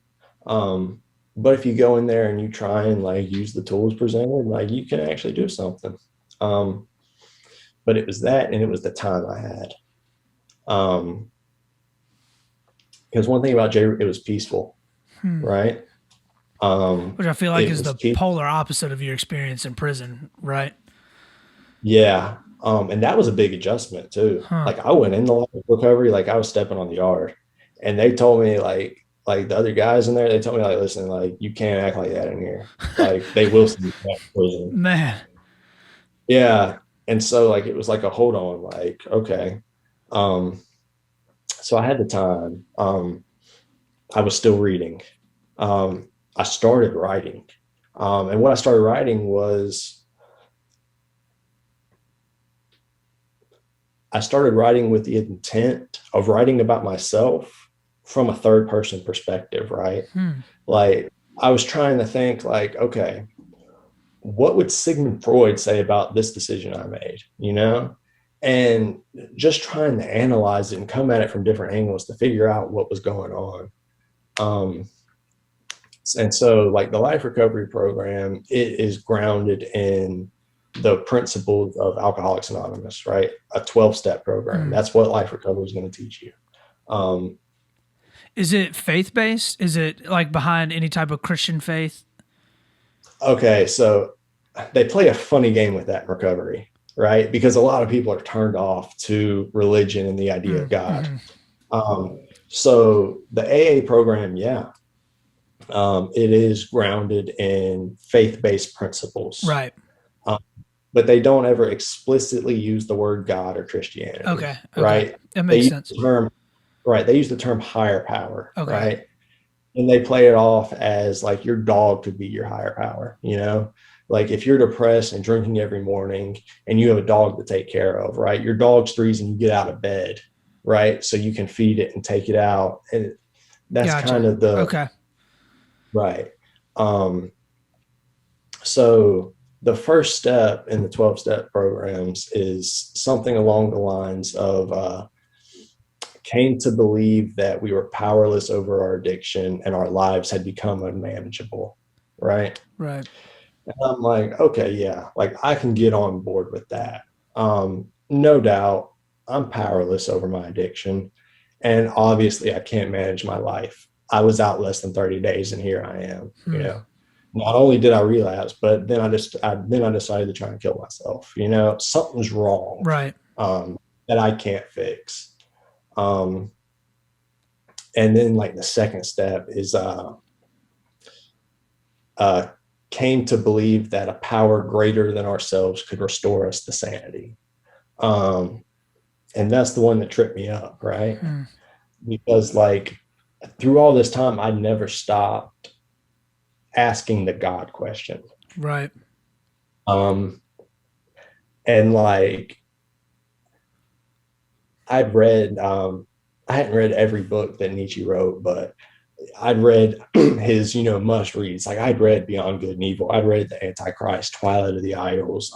Speaker 2: But if you go in there and you try and like use the tools presented, like you can actually do something. But it was that, and it was the time I had. Because one thing about J, it was peaceful,
Speaker 1: Hmm.
Speaker 2: right?
Speaker 1: Which I feel like
Speaker 2: It
Speaker 1: is
Speaker 2: was
Speaker 1: the
Speaker 2: peaceful.
Speaker 1: polar opposite of your experience in prison, right?
Speaker 2: Yeah. And that was a big adjustment too.
Speaker 1: Huh.
Speaker 2: Like I went into life recovery, like I was stepping on the yard, and they told me like the other guys in there, they told me like, listen, like you can't act like that in here. Like they will send you back to prison.
Speaker 1: Man.
Speaker 2: Yeah. And so like it was like a hold on, like, okay. Um, so I had the time. I was still reading. I started writing. And what I started writing was I started writing with the intent of writing about myself from a third person perspective, right?
Speaker 1: Hmm.
Speaker 2: Like I was trying to think like, okay, what would Sigmund Freud say about this decision I made, And just trying to analyze it and come at it from different angles to figure out what was going on. Um, and so like the life recovery program, it is grounded in the principles of Alcoholics Anonymous, right? A 12-step program.
Speaker 1: Hmm.
Speaker 2: That's what life recovery is going to teach you. Um,
Speaker 1: Is it faith based? Is it like behind any type of Christian faith?
Speaker 2: okay, so they play a funny game with that in recovery, right? Because a lot of people are turned off to religion and the idea
Speaker 1: Hmm.
Speaker 2: of God.
Speaker 1: Hmm.
Speaker 2: So the AA program, yeah, it is grounded in faith-based principles,
Speaker 1: Right.
Speaker 2: um, but they don't ever explicitly use the word God or Christianity,
Speaker 1: Okay. Okay.
Speaker 2: right?
Speaker 1: That
Speaker 2: They
Speaker 1: makes
Speaker 2: use
Speaker 1: sense.
Speaker 2: the term, right? They use the term higher power,
Speaker 1: Okay.
Speaker 2: right? And they play it off as like your dog could be your higher power, like if you're depressed and drinking every morning and you have a dog to take care of, right? Your dog's the reason you get out of bed, right? So you can feed it and take it out. And that's kind
Speaker 1: Gotcha.
Speaker 2: of the
Speaker 1: Okay.
Speaker 2: right. Um, so the first step in the 12-step programs is something along the lines of came to believe that we were powerless over our addiction and our lives had become unmanageable, right?
Speaker 1: Right.
Speaker 2: And I'm like, okay, yeah, like I can get on board with that. No doubt I'm powerless over my addiction. And obviously I can't manage my life. I was out less than 30 days and here I am,
Speaker 1: Hmm.
Speaker 2: Not only did I relapse, but then I decided to try and kill myself. Something's wrong,
Speaker 1: Right.
Speaker 2: that I can't fix. Um, and then like the second step is uh, came to believe that a power greater than ourselves could restore us to sanity. Um, and that's the one that tripped me up, right?
Speaker 1: Hmm.
Speaker 2: Because like through all this time, I never stopped asking the God question.
Speaker 1: Right.
Speaker 2: Um, and like I'd read, I hadn't read every book that Nietzsche wrote, but I'd read his, must reads. Like I'd read Beyond Good and Evil. I'd read The Antichrist, Twilight of the Idols.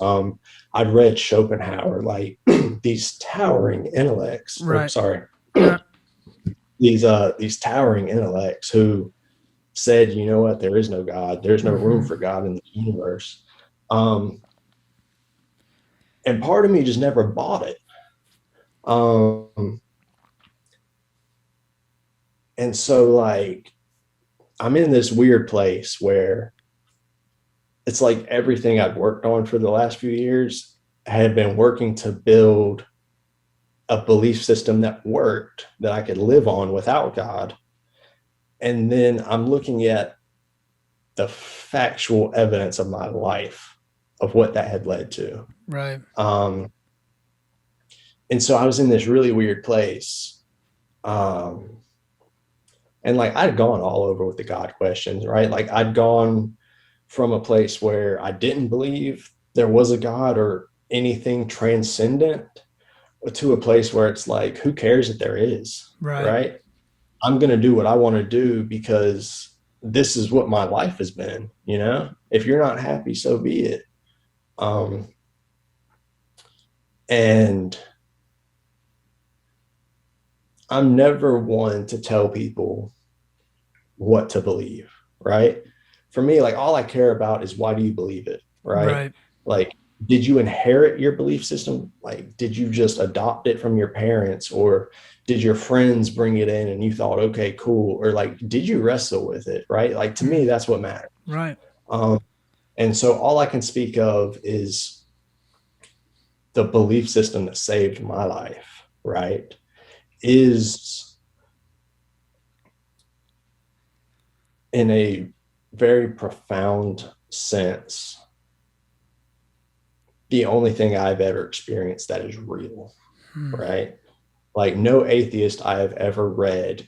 Speaker 2: I'd read Schopenhauer, like these towering intellects, or
Speaker 1: Right.
Speaker 2: sorry,
Speaker 1: Yeah.
Speaker 2: these towering intellects who said, you know what, there is no God, there's no room
Speaker 1: Mm-hmm.
Speaker 2: for God in the universe. Um, and part of me just never bought it. Um, and so like I'm in this weird place where it's like everything I've worked on for the last few years had been working to build a belief system that worked, that I could live on without God. And then I'm looking at the factual evidence of my life of what that had led to.
Speaker 1: Right.
Speaker 2: Um, and so I was in this really weird place. Um, and like I'd gone all over with the God questions, right? Like I'd gone from a place where I didn't believe there was a God or anything transcendent to a place where it's like, who cares if there is,
Speaker 1: Right.
Speaker 2: right? I'm going to do what I want to do because this is what my life has been, If you're not happy, so be it. Um, and I'm never one to tell people what to believe, right? For me, like all I care about is why do you believe it, right?
Speaker 1: Right.
Speaker 2: Like, did you inherit your belief system? Like, did you just adopt it from your parents, or did your friends bring it in and you thought, okay, cool? Or like, did you wrestle with it, right? Like, to me,
Speaker 1: Mm.
Speaker 2: that's what matters.
Speaker 1: Right.
Speaker 2: Um, and so all I can speak of is the belief system that saved my life, right? Is in a very profound sense the only thing I've ever experienced that is real,
Speaker 1: Mm.
Speaker 2: right? Like no atheist I have ever read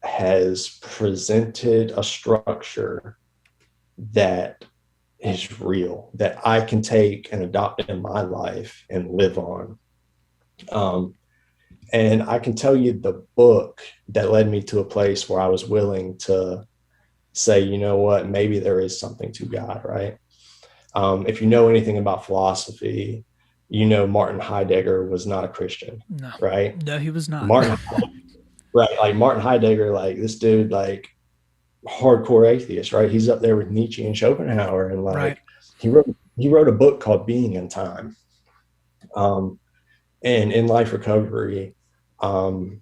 Speaker 2: has presented a structure that is real, that I can take and adopt in my life and live on. Um, and I can tell you the book that led me to a place where I was willing to say, you know what, maybe there is something to God, right? If you know anything about philosophy, Martin Heidegger was not a Christian,
Speaker 1: No.
Speaker 2: right?
Speaker 1: No, he was not.
Speaker 2: Martin, right? Like Martin Heidegger, like this dude, like hardcore atheist, right? He's up there with Nietzsche and Schopenhauer, and
Speaker 1: Right.
Speaker 2: like he wrote a book called Being in Time, um, and in life recovery. Um,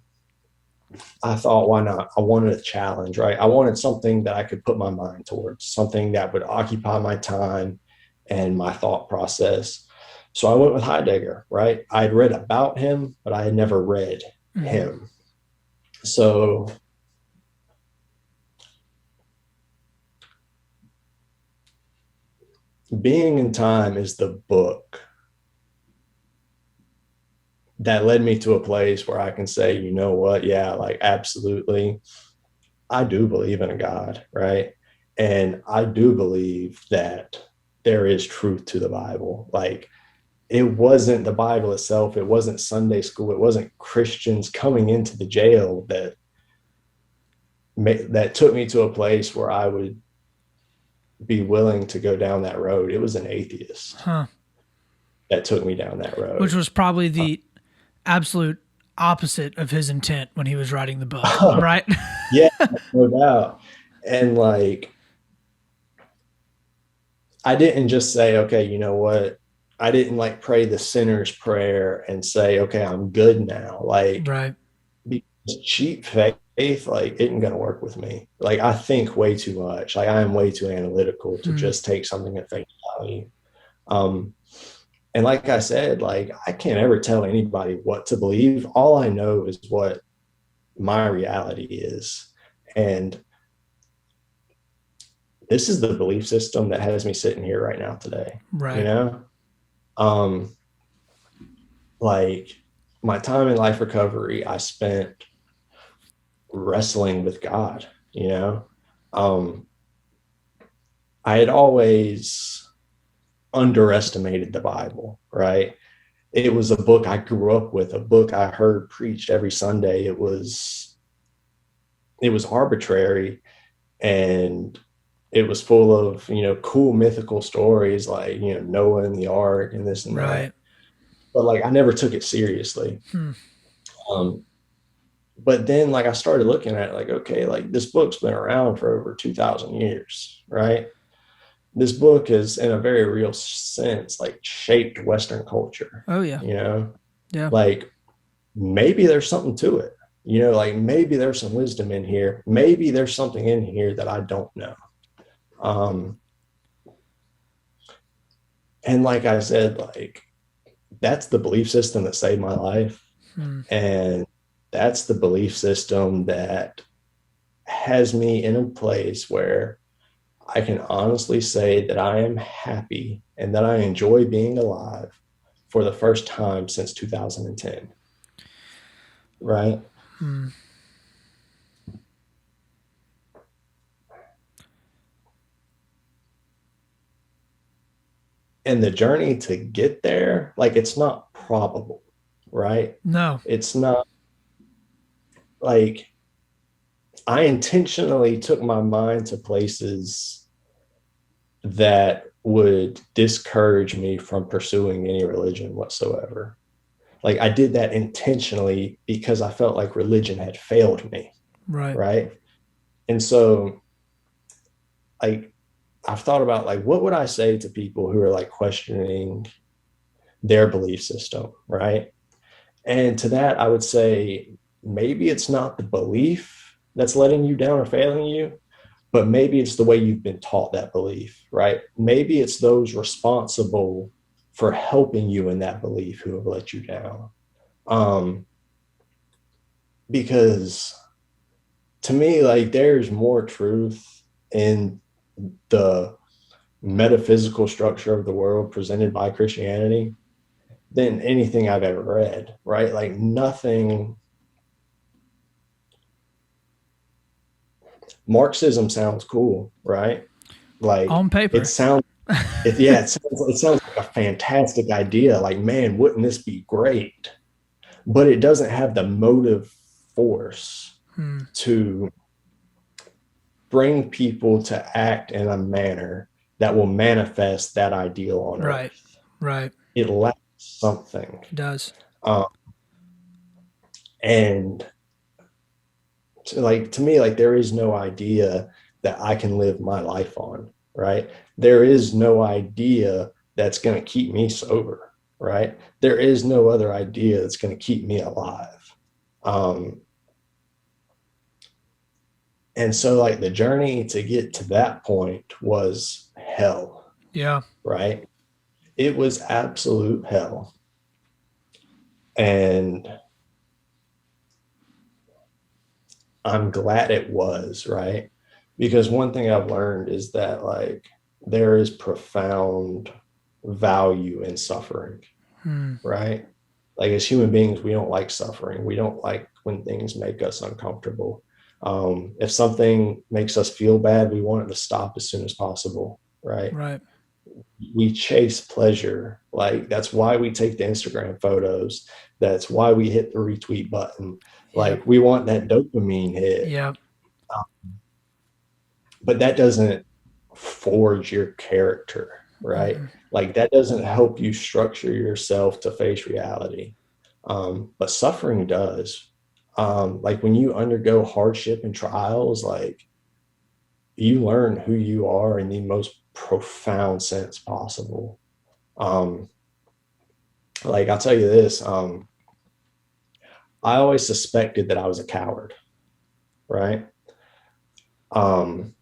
Speaker 2: I thought, why not? I wanted a challenge, right? I wanted something that I could put my mind towards, something that would occupy my time and my thought process. So I went with Heidegger, right? I'd read about him, but I had never read
Speaker 1: Mm-hmm.
Speaker 2: him. So Being in Time is the book that led me to a place where I can say, you know what? Yeah, like absolutely. I do believe in a God, right? And I do believe that there is truth to the Bible. Like it wasn't the Bible itself, it wasn't Sunday school, it wasn't Christians coming into the jail that took me to a place where I would be willing to go down that road. It was an atheist
Speaker 1: Huh.
Speaker 2: that took me down that
Speaker 1: Which
Speaker 2: road.
Speaker 1: was probably the absolute opposite of his intent when he was writing the book,
Speaker 2: Uh,
Speaker 1: right?
Speaker 2: yeah, no doubt. And like I didn't just say, okay, you know what? I didn't like pray the sinner's prayer and say, okay, I'm good now. Like,
Speaker 1: Right.
Speaker 2: because cheap faith, like, isn't going to work with me. Like, I think way too much. Like, I am way too analytical to
Speaker 1: Hmm.
Speaker 2: just take something at face value. Um, and like I said, like, I can't ever tell anybody what to believe. All I know is what my reality is. And this is the belief system that has me sitting here right now today, you
Speaker 1: Right.
Speaker 2: know? Um, like my time in life recovery, I spent wrestling with God, you know. Um, I had always underestimated the Bible, right? It was a book I grew up with, a book I heard preached every Sunday. It was arbitrary, and it was full of, cool mythical stories like, Noah and the ark and this and
Speaker 1: Right.
Speaker 2: that. But like I never took it seriously.
Speaker 1: Hmm.
Speaker 2: Um, but then like I started looking at it like, okay, like this book's been around for over 2,000 years, right? This book is in a very real sense like shaped Western culture,
Speaker 1: Oh yeah.
Speaker 2: you know,
Speaker 1: Yeah.
Speaker 2: like maybe there's something to it, like maybe there's some wisdom in here. Maybe there's something in here that I don't know. Um, and like I said, like that's the belief system that saved my life.
Speaker 1: Hmm.
Speaker 2: And that's the belief system that has me in a place where I can honestly say that I am happy and that I enjoy being alive for the first time since 2010. Right.
Speaker 1: Hmm.
Speaker 2: And the journey to get there, like it's not probable, right?
Speaker 1: No.
Speaker 2: It's not like I intentionally took my mind to places that would discourage me from pursuing any religion whatsoever. Like I did that intentionally because I felt like religion had failed me,
Speaker 1: Right.
Speaker 2: right? And so like I've thought about like what would I say to people who are like questioning their belief system, right? And to that I would say maybe it's not the belief that's letting you down or failing you, but maybe it's the way you've been taught that belief, right? Maybe it's those responsible for helping you in that belief who have let you down. Um, because to me, like there's more truth in the metaphysical structure of the world presented by Christianity than anything I've ever read, right? Like nothing. Marxism sounds cool, right? Like
Speaker 1: On
Speaker 2: it
Speaker 1: paper.
Speaker 2: sounds, it sounds like a fantastic idea. Like, man, wouldn't this be great? But it doesn't have the motive force
Speaker 1: Hmm.
Speaker 2: to bring people to act in a manner that will manifest that ideal on
Speaker 1: Right.
Speaker 2: earth.
Speaker 1: Right.
Speaker 2: It lacks something.
Speaker 1: It does.
Speaker 2: Um, and like to me, like there is no idea that I can live my life on, right? There is no idea that's going to keep me sober, right? There is no other idea that's going to keep me alive. Um, and so like the journey to get to that point was hell,
Speaker 1: Yeah.
Speaker 2: right? It was absolute hell. And I'm glad it was, right? Because one thing I've learned is that like there is profound value in suffering,
Speaker 1: Hmm.
Speaker 2: right? Like as human beings, we don't like suffering. We don't like when things make us uncomfortable. If something makes us feel bad, we want it to stop as soon as possible, right?
Speaker 1: Right.
Speaker 2: We chase pleasure. Like that's why we take the Instagram photos. That's why we hit the retweet button.
Speaker 1: Yep.
Speaker 2: Like we want that dopamine hit.
Speaker 1: Yep.
Speaker 2: But that doesn't forge your character, right?
Speaker 1: Mm-mm.
Speaker 2: Like that doesn't help you structure yourself to face reality. But suffering does. Like when you undergo hardship and trials, like you learn who you are in the most profound sense possible. Um, like I'll tell you this, I always suspected that I was a coward, right? Um,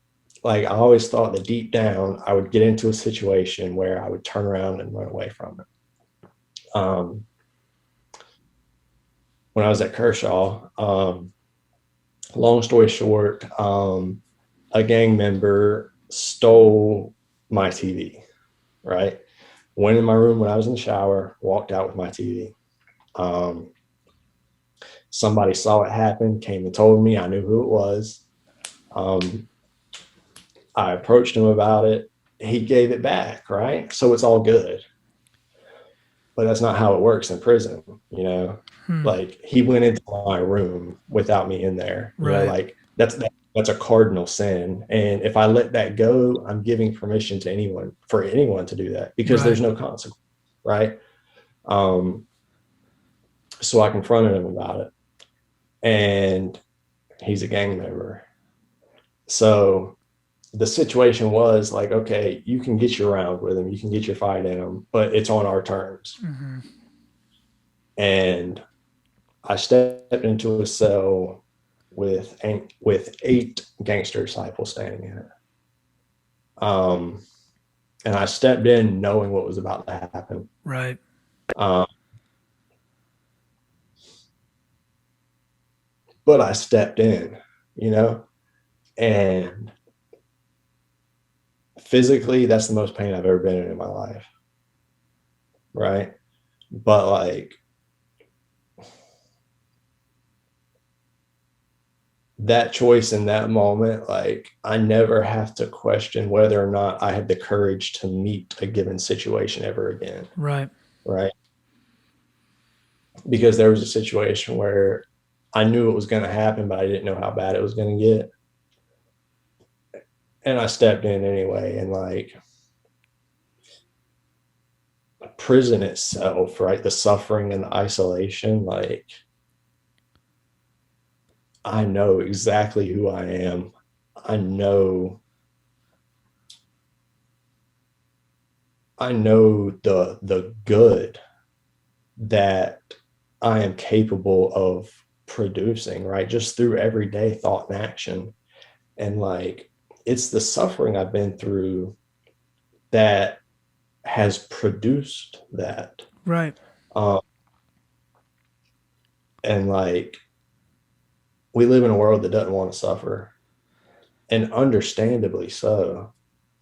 Speaker 2: like I always thought that deep down I would get into a situation where I would turn around and run away from it. When I was at Kershaw, long story short, a gang member stole my TV, right? Went in my room when I was in the shower, walked out with my TV. Um, Somebody saw it happen, came and told me. I knew who it was. I approached him about it. He gave it back, right? So it's all good. But that's not how it works in prison, you know? Like, he went into my room without me in there, you know,
Speaker 1: Right.
Speaker 2: like that's a cardinal sin. And if I let that go, I'm giving permission to anyone to do that, because
Speaker 1: Right.
Speaker 2: there's no consequence, right? So I confronted him about it, and he's a gang member. So the situation was like, okay, you can get your round with him, you can get your fight in him, but it's on our terms.
Speaker 1: Mm-hmm.
Speaker 2: And I stepped into a cell with 8 gangster disciples standing in it. And I stepped in knowing what was about to happen.
Speaker 1: Right.
Speaker 2: But I stepped in, you know, and physically, that's the most pain I've ever been in my life. Right. But like, that choice in that moment, like, I never have to question whether or not I had the courage to meet a given situation ever again.
Speaker 1: Right.
Speaker 2: Right. Because there was a situation where I knew it was going to happen, but I didn't know how bad it was going to get. And I stepped in anyway. And like, prison itself, right? The suffering and the isolation, like, I know exactly who I am. I know the good that I am capable of producing, right? Just through everyday thought and action. And like, it's the suffering I've been through that has produced that.
Speaker 1: Right.
Speaker 2: And like, we live in a world that doesn't want to suffer, and understandably so.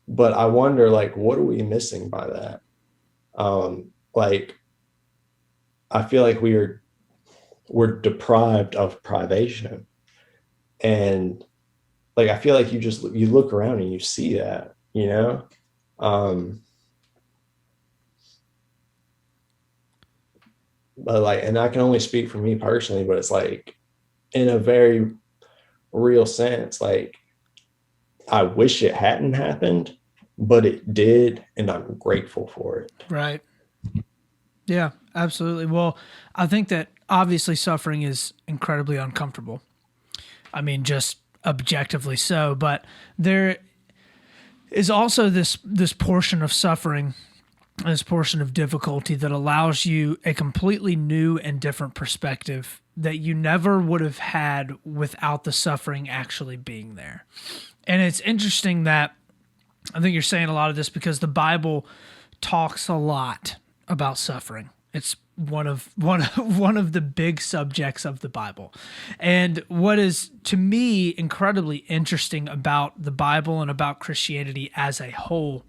Speaker 2: But I wonder, like, what are we missing by that? Like, I feel like we're deprived of privation. And like, I feel like you look around and you see that, you know. But like, and I can only speak for me personally, but it's like, in a very real sense, like, I wish it hadn't happened, but it did, and I'm grateful for it.
Speaker 1: Right. Yeah, absolutely. Well, I think that obviously suffering is incredibly uncomfortable. I mean, just objectively so, but there is also this portion of suffering, this portion of difficulty that allows you a completely new and different perspective that you never would have had without the suffering actually being there. And it's interesting that I think you're saying a lot of this because the Bible talks a lot about suffering. It's one of the big subjects of the Bible. And what is, to me, incredibly interesting about the Bible and about Christianity as a whole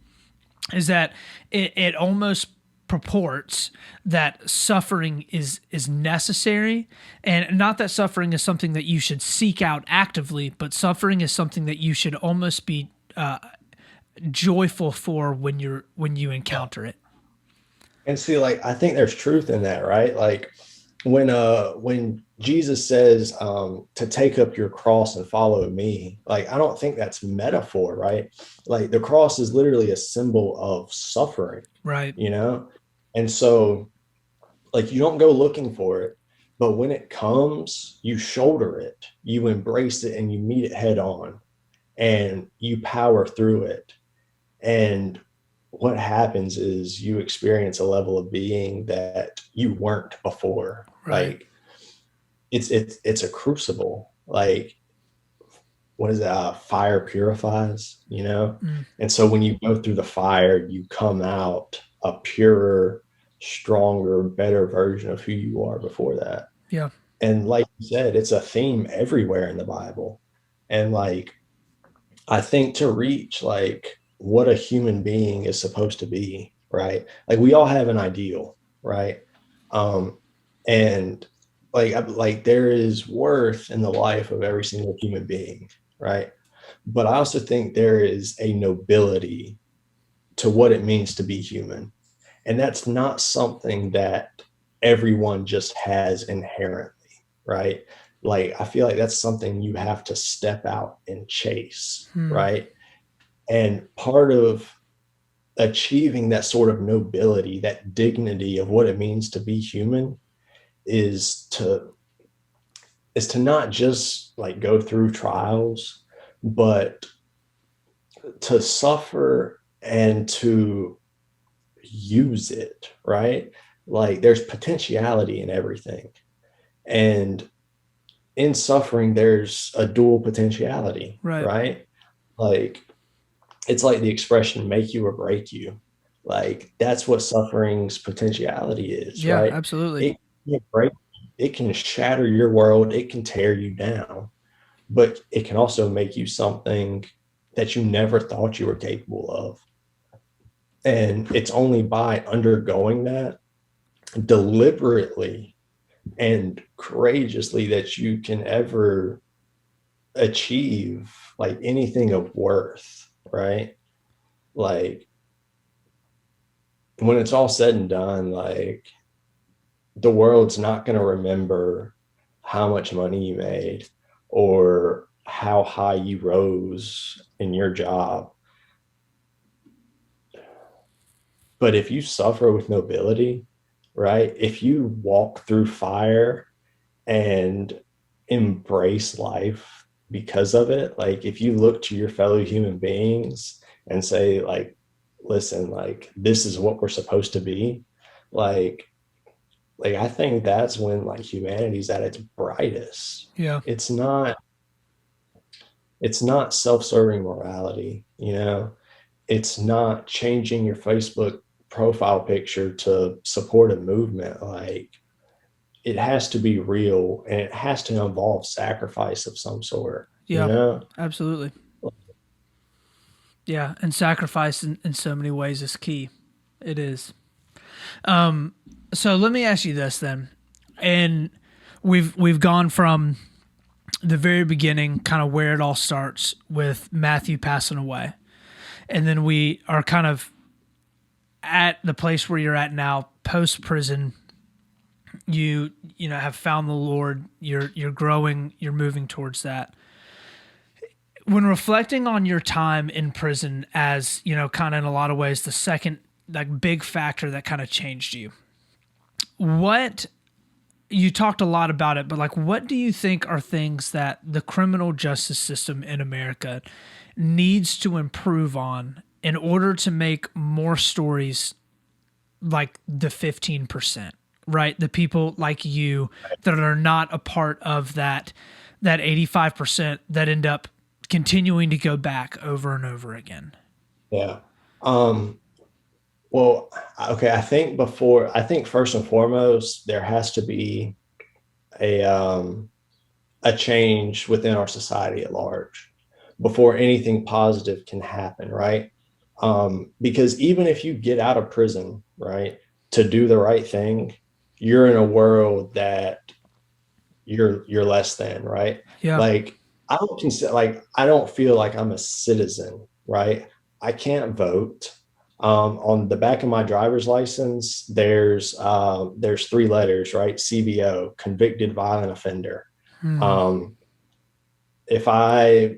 Speaker 1: is that it almost purports that suffering is necessary, and not that suffering is something that you should seek out actively, but suffering is something that you should almost be joyful for when you encounter it.
Speaker 2: And see, like, I think there's truth in that, right? Like, when Jesus says, to take up your cross and follow me, like, I don't think that's metaphor, right? Like, the cross is literally a symbol of suffering,
Speaker 1: Right.
Speaker 2: you know? And so, like, you don't go looking for it, but when it comes, you shoulder it, you embrace it, and you meet it head on, and you power through it. And what happens is you experience a level of being that you weren't before.
Speaker 1: Right.
Speaker 2: Like, it's a crucible. Like, what is that? Fire purifies, you know? And so when you go through the fire, you come out a purer, stronger, better version of who you are before that.
Speaker 1: Yeah.
Speaker 2: And like you said, it's a theme everywhere in the Bible. And like, I think to reach like what a human being is supposed to be, right? Like, we all have an ideal, right? And like there is worth in the life of every single human being, right? But I also think there is a nobility to what it means to be human. And that's not something that everyone just has inherently, right? Like, I feel like that's something you have to step out and chase,
Speaker 1: Hmm.
Speaker 2: right? And part of achieving that sort of nobility, that dignity of what it means to be human is to not just like go through trials, but to suffer and to use it, right? Like there's potentiality in everything. And in suffering, there's a dual potentiality,
Speaker 1: Right.
Speaker 2: right? Like it's like the expression make you or break you. Like that's what suffering's potentiality is,
Speaker 1: Yeah,
Speaker 2: right?
Speaker 1: absolutely.
Speaker 2: It can break, it can shatter your world, it can tear you down, but it can also make you something that you never thought you were capable of. And it's only by undergoing that deliberately and courageously that you can ever achieve like anything of worth, right? Like when it's all said and done, like the world's not going to remember how much money you made or how high you rose in your job. But if you suffer with nobility, right? If you walk through fire and embrace life because of it, like if you look to your fellow human beings and say, like, listen, like this is what we're supposed to be, like, I think that's when like humanity's at its brightest.
Speaker 1: Yeah.
Speaker 2: It's not self-serving morality, you know, it's not changing your Facebook profile picture to support a movement. Like it has to be real and it has to involve sacrifice of some sort, you
Speaker 1: Yeah,
Speaker 2: know?
Speaker 1: absolutely. Yeah, and sacrifice in so many ways is key. It is. So let me ask you this then. And we've gone from the very beginning, kind of where it all starts with Matthew passing away. And then we are kind of at the place where you're at now, post prison. You know have found the Lord. You're growing. You're moving towards that. When reflecting on your time in prison, as you know, kind of in a lot of ways, the second like big factor that kind of changed you. What you talked a lot about it, but like, what do you think are things that the criminal justice system in America needs to improve on in order to make more stories like the 15%, right? The people like you that are not a part of that 85% that end up continuing to go back over and over again.
Speaker 2: Yeah. Um, well, okay. I think first and foremost, there has to be a, a change within our society at large before anything positive can happen, right? Because even if you get out of prison, right, to do the right thing, you're in a world that you're less than, right?
Speaker 1: Yeah.
Speaker 2: Like I don't consider like I don't feel like I'm a citizen, right? I can't vote. On the back of my driver's license, there's three letters, right? CVO, convicted violent offender.
Speaker 1: Hmm.
Speaker 2: Um, if I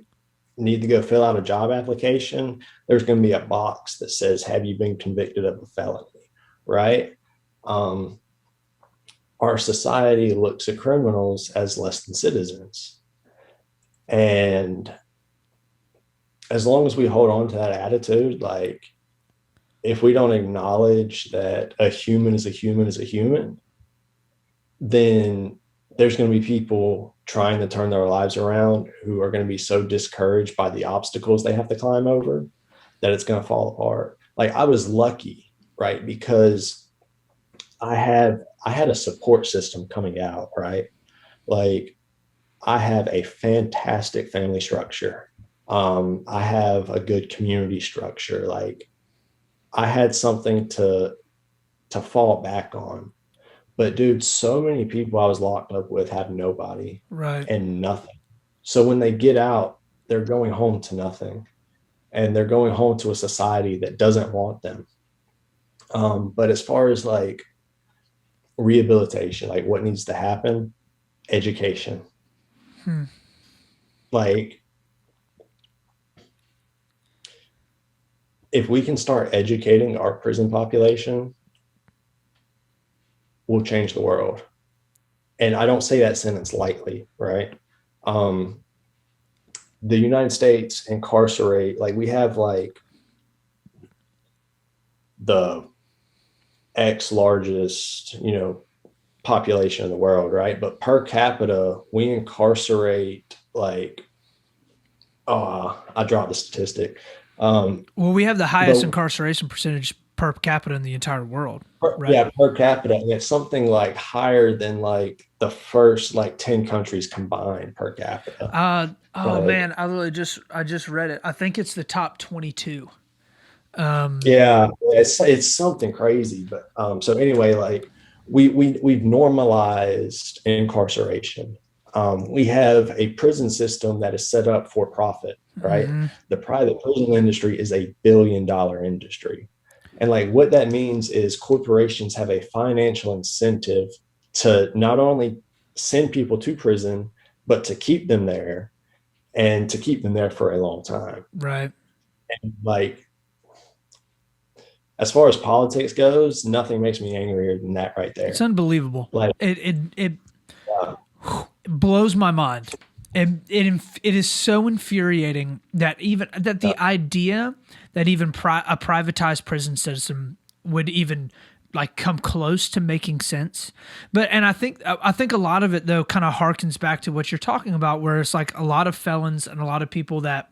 Speaker 2: need to go fill out a job application, there's going to be a box that says, "Have you been convicted of a felony?" Right? Um, our society looks at criminals as less than citizens. And as long as we hold on to that attitude, like if we don't acknowledge that a human is a human is a human, then there's going to be people trying to turn their lives around who are going to be so discouraged by the obstacles they have to climb over that it's going to fall apart. Like I was lucky, right? Because I had a support system coming out, right? Like I have a fantastic family structure. I have a good community structure. Like I had something to fall back on. But dude, so many people I was locked up with have nobody
Speaker 1: Right.
Speaker 2: and nothing. So when they get out, they're going home to nothing, and they're going home to a society that doesn't want them. But as far as like rehabilitation, like what needs to happen, education.
Speaker 1: Hmm.
Speaker 2: Like if we can start educating our prison population, we'll change the world. And I don't say that sentence lightly, right? Um, the United States incarcerate, like we have like the X largest, population in the world, right? But per capita, we incarcerate like, I dropped the statistic.
Speaker 1: Well, we have the highest
Speaker 2: But
Speaker 1: incarceration percentage per capita in the entire world, right?
Speaker 2: yeah, per capita, and it's something like higher than like the first like 10 countries combined per capita.
Speaker 1: Oh
Speaker 2: Like,
Speaker 1: man, I just read it. I think it's the top 22.
Speaker 2: yeah, it's something crazy. But so anyway, like we've normalized incarceration. We have a prison system that is set up for profit, right?
Speaker 1: Hmm.
Speaker 2: The private prison industry is $1 billion industry. And like what that means is corporations have a financial incentive to not only send people to prison, but to keep them there and to keep them there for a long time.
Speaker 1: Right.
Speaker 2: Like as far as politics goes, nothing makes me angrier than that right
Speaker 1: It's
Speaker 2: there.
Speaker 1: unbelievable.
Speaker 2: Like,
Speaker 1: It
Speaker 2: uh,
Speaker 1: blows my mind. It is so infuriating that even that
Speaker 2: uh,
Speaker 1: the idea that even a privatized prison system would even like come close to making sense. But and I think a lot of it though kind of harkens back to what you're talking about, where it's like a lot of felons and a lot of people that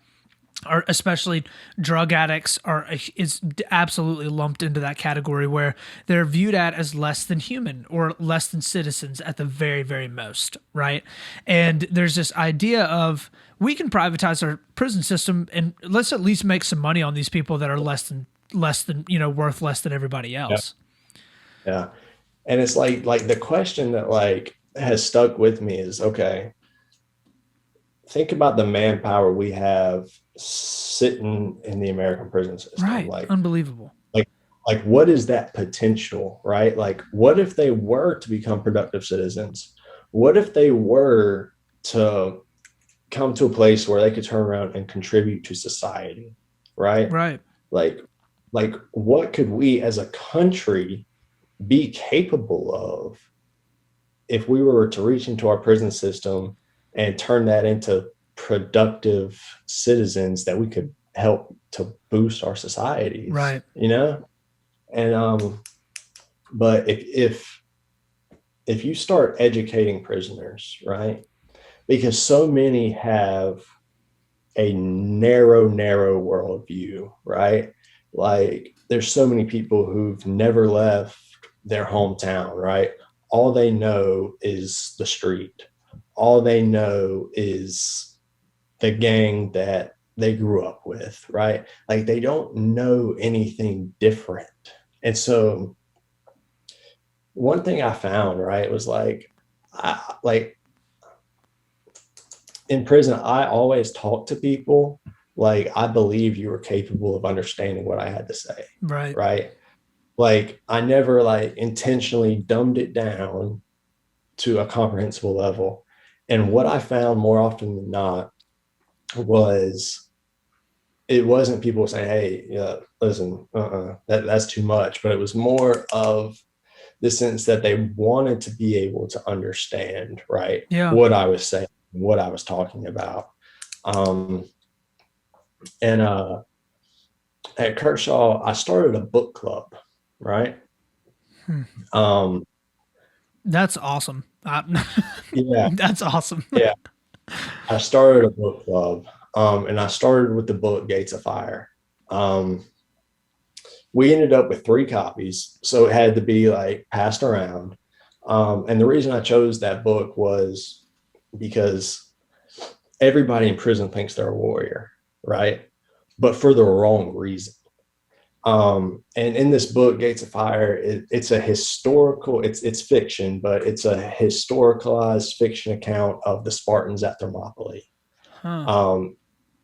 Speaker 1: are especially drug addicts are is absolutely lumped into that category where they're viewed at as less than human or less than citizens at the very very most, right? And there's this idea of we can privatize our prison system and let's at least make some money on these people that are less than worth less than everybody
Speaker 2: yeah,
Speaker 1: else.
Speaker 2: yeah. And it's like the question that like has stuck with me is okay, think about the manpower we have sitting in the American prison system.
Speaker 1: Right, unbelievable.
Speaker 2: Like, like what is that potential, right? Like, what if they were to become productive citizens? What if they were to come to a place where they could turn around and contribute to society, right?
Speaker 1: Right.
Speaker 2: Like, like what could we as a country be capable of if we were to reach into our prison system and turn that into productive citizens that we could help to boost our societies,
Speaker 1: Right.
Speaker 2: And but if you start educating prisoners, right? Because so many have a narrow worldview, right? Like there's so many people who've never left their hometown, right? All they know is the street. All they know is the gang that they grew up with, right? Like they don't know anything different. And so one thing I found, right, was like in prison, I always talk to people like I believe you were capable of understanding what I had to say,
Speaker 1: Right.
Speaker 2: right? Like I never like intentionally dumbed it down to a comprehensible level. And what I found more often than not was it wasn't people saying, "Hey, yeah, listen, that's too much," but it was more of the sense that they wanted to be able to understand, right,
Speaker 1: Yeah.
Speaker 2: what I was saying, what I was talking about. Um, and at Kershaw, I started a book club, right?
Speaker 1: Hmm.
Speaker 2: Um,
Speaker 1: That's awesome.
Speaker 2: yeah,
Speaker 1: That's awesome.
Speaker 2: yeah. I started a book club, and I started with the book Gates of Fire. Um, we ended up with 3 copies, so it had to be like passed around. And the reason I chose that book was because everybody in prison thinks they're a warrior, right? But for the wrong reason. And in this book, Gates of Fire, it's a historical, it's fiction, but it's a historicalized fiction account of the Spartans at Thermopylae.
Speaker 1: Huh.
Speaker 2: Um,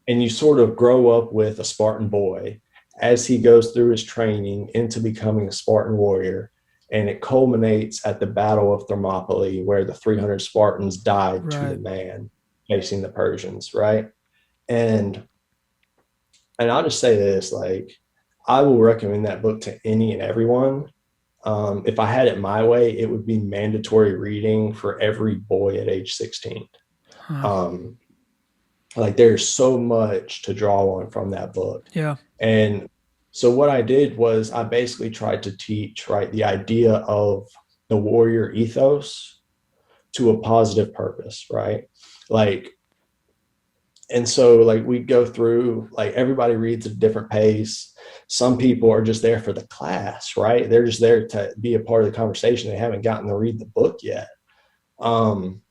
Speaker 2: and you sort of grow up with a Spartan boy as he goes through his training into becoming a Spartan warrior. And it culminates at the Battle of Thermopylae, where the 300 Spartans died to the
Speaker 1: Right.
Speaker 2: man facing the Persians, right? And I'll just say this, like, I will recommend that book to any and everyone. If I had it my way, it would be mandatory reading for every boy at age 16.
Speaker 1: Huh.
Speaker 2: Um, like there's so much to draw on from that book.
Speaker 1: Yeah.
Speaker 2: And so what I did was I basically tried to teach, right, the idea of the warrior ethos to a positive purpose, right? Like, and so like we go through, like everybody reads at a different pace. Some people are just there for the class, right? They're just there to be a part of the conversation. They haven't gotten to read the book yet. Um,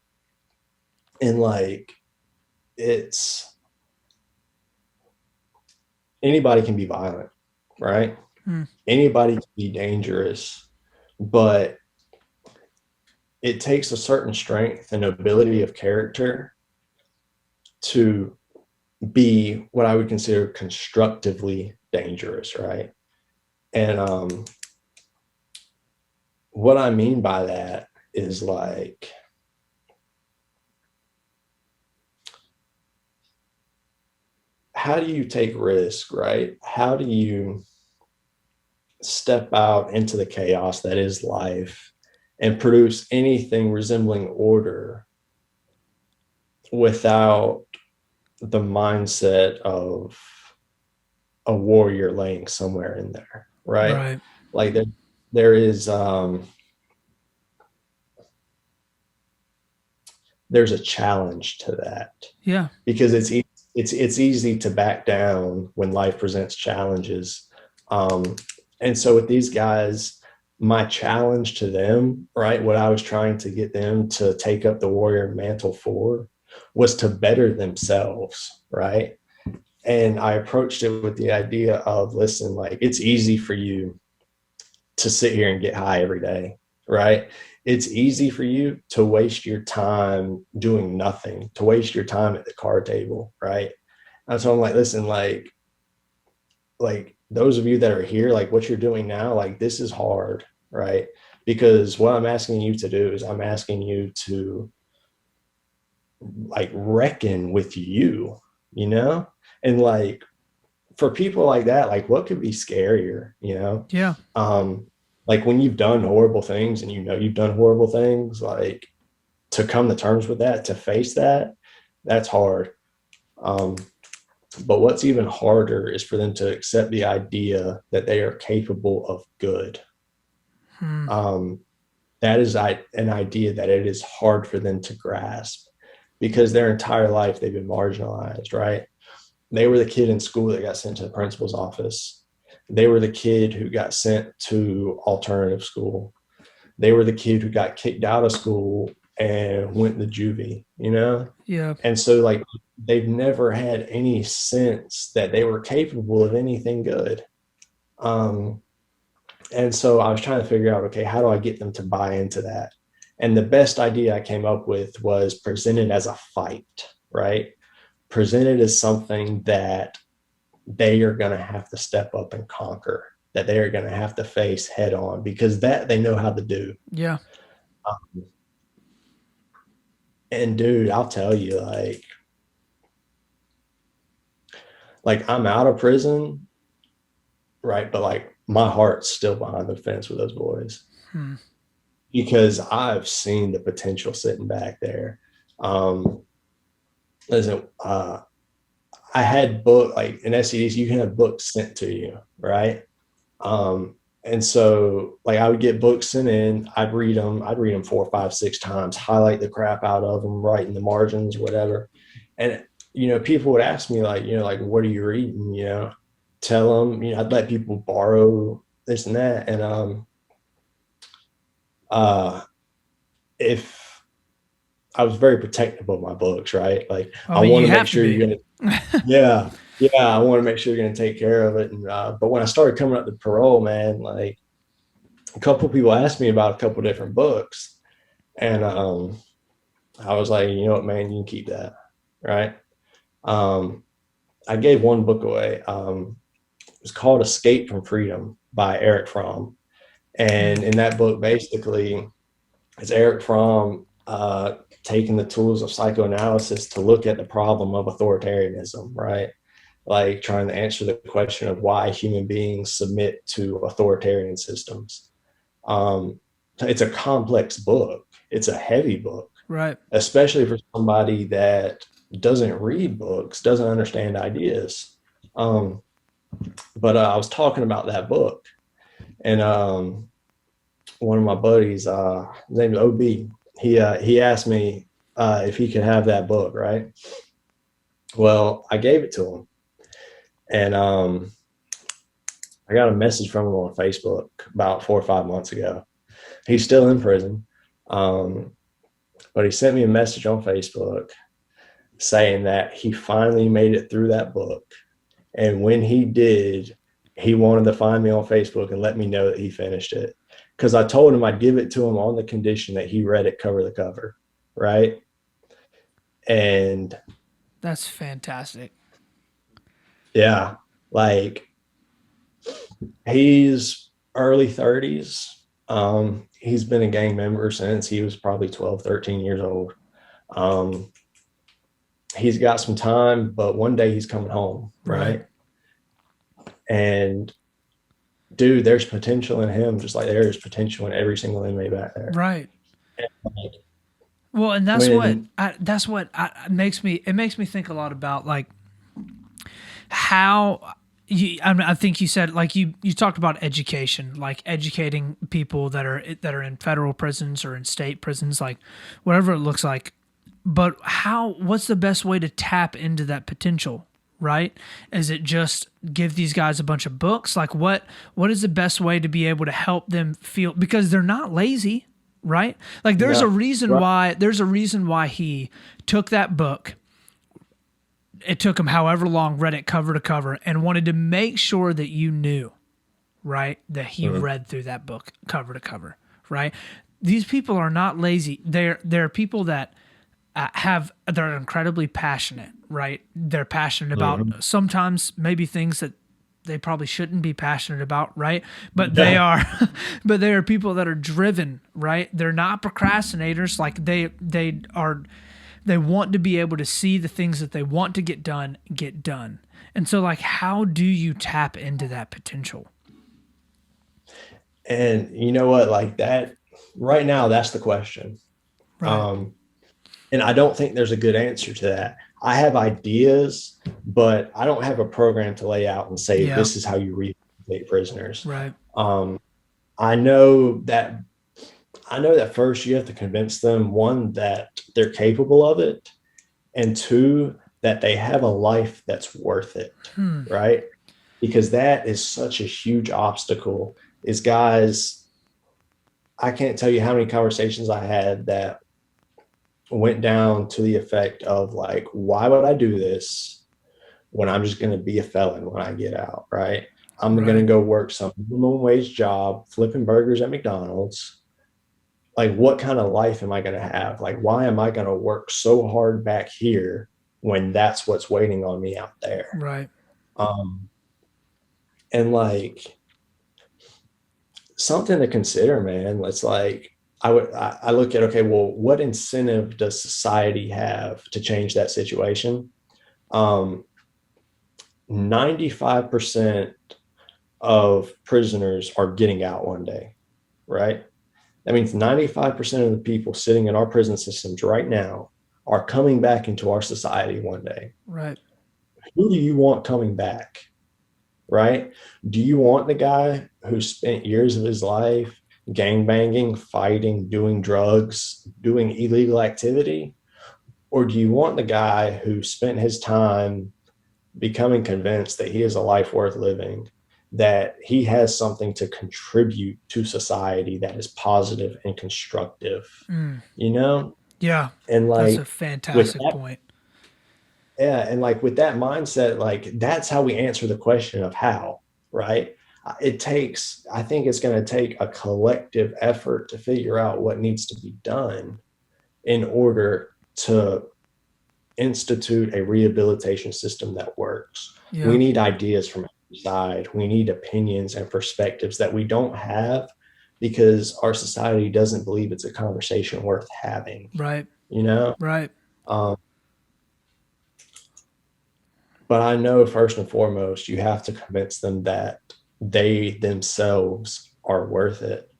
Speaker 2: and like it's anybody can be violent, right?
Speaker 1: Hmm.
Speaker 2: Anybody can be dangerous, but it takes a certain strength and ability of character to be what I would consider constructively dangerous, right? And what I mean by that is like, how do you take risk, right? How do you step out into the chaos that is life and produce anything resembling order without the mindset of a warrior laying somewhere in there, right?
Speaker 1: Right.
Speaker 2: Like there is there's a challenge to that
Speaker 1: Yeah.
Speaker 2: because it's easy to back down when life presents challenges. Um, and so with these guys, my challenge to them, right, what I was trying to get them to take up the warrior mantle for was to better themselves, right? And I approached it with the idea of, listen, like it's easy for you to sit here and get high every day, right? It's easy for you to waste your time doing nothing, to waste your time at the card table, right? And so I'm like, listen, like those of you that are here, like what you're doing now, like this is hard, right? Because what I'm asking you to do is I'm asking you to like reckon with you, you know? And like for people like that, like what could be scarier, you know?
Speaker 1: Yeah.
Speaker 2: Um, like when you've done horrible things and you know you've done horrible things, like to come to terms with that, to face that, that's hard. Um, but what's even harder is for them to accept the idea that they are capable of good.
Speaker 1: Hmm.
Speaker 2: Um, that is an idea that it is hard for them to grasp because their entire life they've been marginalized, right? They were the kid in school that got sent to the principal's office. They were the kid who got sent to alternative school. They were the kid who got kicked out of school and went to juvie, you know?
Speaker 1: Yeah.
Speaker 2: And so like they've never had any sense that they were capable of anything good. Um, and so I was trying to figure out, okay, how do I get them to buy into that? And the best idea I came up with was presented as a fight, right? Presented as something that they are going to have to step up and conquer, that they are going to have to face head on, because that they know how to do.
Speaker 1: Yeah.
Speaker 2: And dude, I'll tell you, like I'm out of prison, right? But like my heart's still behind the fence with those boys
Speaker 1: Hmm.
Speaker 2: because I've seen the potential sitting back there. Um, listen, I had book like in SCDC, you can have books sent to you, right? And so like I would get books sent in, I'd read them 4, 5, 6 times, highlight the crap out of them, write in the margins, whatever. And you know, people would ask me like, you know, like what are you reading? You know, tell them, you know, I'd let people borrow this and that. And uh if I was very protective of my books, right? Like
Speaker 1: I
Speaker 2: I
Speaker 1: mean,
Speaker 2: want
Speaker 1: you
Speaker 2: to make
Speaker 1: have to
Speaker 2: sure
Speaker 1: be.
Speaker 2: you're gonna, yeah. yeah, I want to make sure you're going to take care of it. And but when I started coming up to parole, man, like a couple people asked me about a couple different books, and I was like, you know what, man, you can keep that, right? Um, I gave one book away. It was called Escape from Freedom by Eric Fromm, and
Speaker 1: Mm,
Speaker 2: in that book, basically, it's Eric Fromm taking the tools of psychoanalysis to look at the problem of authoritarianism, right? Like trying to answer the question of why human beings submit to authoritarian systems. Um, it's a complex book. It's a heavy book,
Speaker 1: right.
Speaker 2: especially for somebody that doesn't read books, doesn't understand ideas. Um, but I was talking about that book, and one of my buddies, his name's OB. He asked me if he could have that book, right? Well, I gave it to him, and I got a message from him on Facebook about 4 or 5 months ago. He's still in prison, um, but he sent me a message on Facebook saying that he finally made it through that book, and when he did, he wanted to find me on Facebook and let me know that he finished it. Because I told him I'd give it to him on the condition that he read it cover to cover, right? And
Speaker 1: That's fantastic.
Speaker 2: yeah, like he's early 30s. He's been a gang member since he was probably 12, 13 years old. Um, he's got some time, but one day he's coming home,
Speaker 1: Right.
Speaker 2: right? And dude, there's potential in him, just like there is potential in every single inmate back there.
Speaker 1: Right.
Speaker 2: Like
Speaker 1: Well, and
Speaker 2: when,
Speaker 1: that's what makes me, it makes me think a lot about like how I, mean, I think you said like you talked about education, like educating people that are in federal prisons or in state prisons, like whatever it looks like. But how? What's the best way to tap into that potential? Right? Is it just give these guys a bunch of books? Like what is the best way to be able to help them feel, because they're not lazy, right? Like
Speaker 2: no, right,
Speaker 1: there's a reason why he took that book. It took him however long, read it cover to cover, and wanted to make sure that you knew, right, that he
Speaker 2: mm-hmm.
Speaker 1: read through that book cover to cover, right? These people are not lazy. They're people that they're incredibly passionate, right? They're passionate about
Speaker 2: Mm-hmm.
Speaker 1: sometimes maybe things that they probably shouldn't be passionate about, right? But they
Speaker 2: Yeah,
Speaker 1: are, but they are people that are driven, right? They're not procrastinators. Like they are, they want to be able to see the things that they want to get done. And so, like, how do you tap into that potential?
Speaker 2: and you know what, like that right now, that's the question.
Speaker 1: Right.
Speaker 2: Um, and I don't think there's a good answer to that. I have ideas, but I don't have a program to lay out and say
Speaker 1: Yeah.
Speaker 2: this is how you rehabilitate prisoners.
Speaker 1: Right.
Speaker 2: Um, I know that I know that first you have to convince them, one, that they're capable of it, and two, that they have a life that's worth it,
Speaker 1: Hmm.
Speaker 2: right? Because that is such a huge obstacle. Is guys, I can't tell you how many conversations I had that went down to the effect of like, why would I do this when I'm just going to be a felon when I get out, right? I'm going to
Speaker 1: Right.
Speaker 2: go work some minimum wage job flipping burgers at McDonald's. Like, what kind of life am I going to have? Like, why am I going to work so hard back here when that's what's waiting on me out there?
Speaker 1: Right.
Speaker 2: Um, and like something to consider, man. It's like I look at, okay, well, what incentive does society have to change that situation? Um, 95% of prisoners are getting out one day, right? That means 95% of the people sitting in our prison systems right now are coming back into our society one day.
Speaker 1: Right.
Speaker 2: Who do you want coming back, right? Do you want the guy who spent years of his life gang banging, fighting, doing drugs, doing illegal activity? Or do you want the guy who spent his time becoming convinced that he has a life worth living, that he has something to contribute to society that is positive and constructive,
Speaker 1: Mm.
Speaker 2: you know?
Speaker 1: Yeah.
Speaker 2: And
Speaker 1: That's a
Speaker 2: like with
Speaker 1: fantastic
Speaker 2: that,
Speaker 1: point.
Speaker 2: yeah, and like with that mindset, like that's how we answer the question of how, right? I think it's going to take a collective effort to figure out what needs to be done in order to institute a rehabilitation system that works. We
Speaker 1: Yeah.
Speaker 2: need ideas from every side. We need opinions and perspectives that we don't have because our society doesn't believe it's a conversation worth having,
Speaker 1: Right.
Speaker 2: you know?
Speaker 1: Right.
Speaker 2: Um, but I know first and foremost, you have to convince them that they themselves are worth it,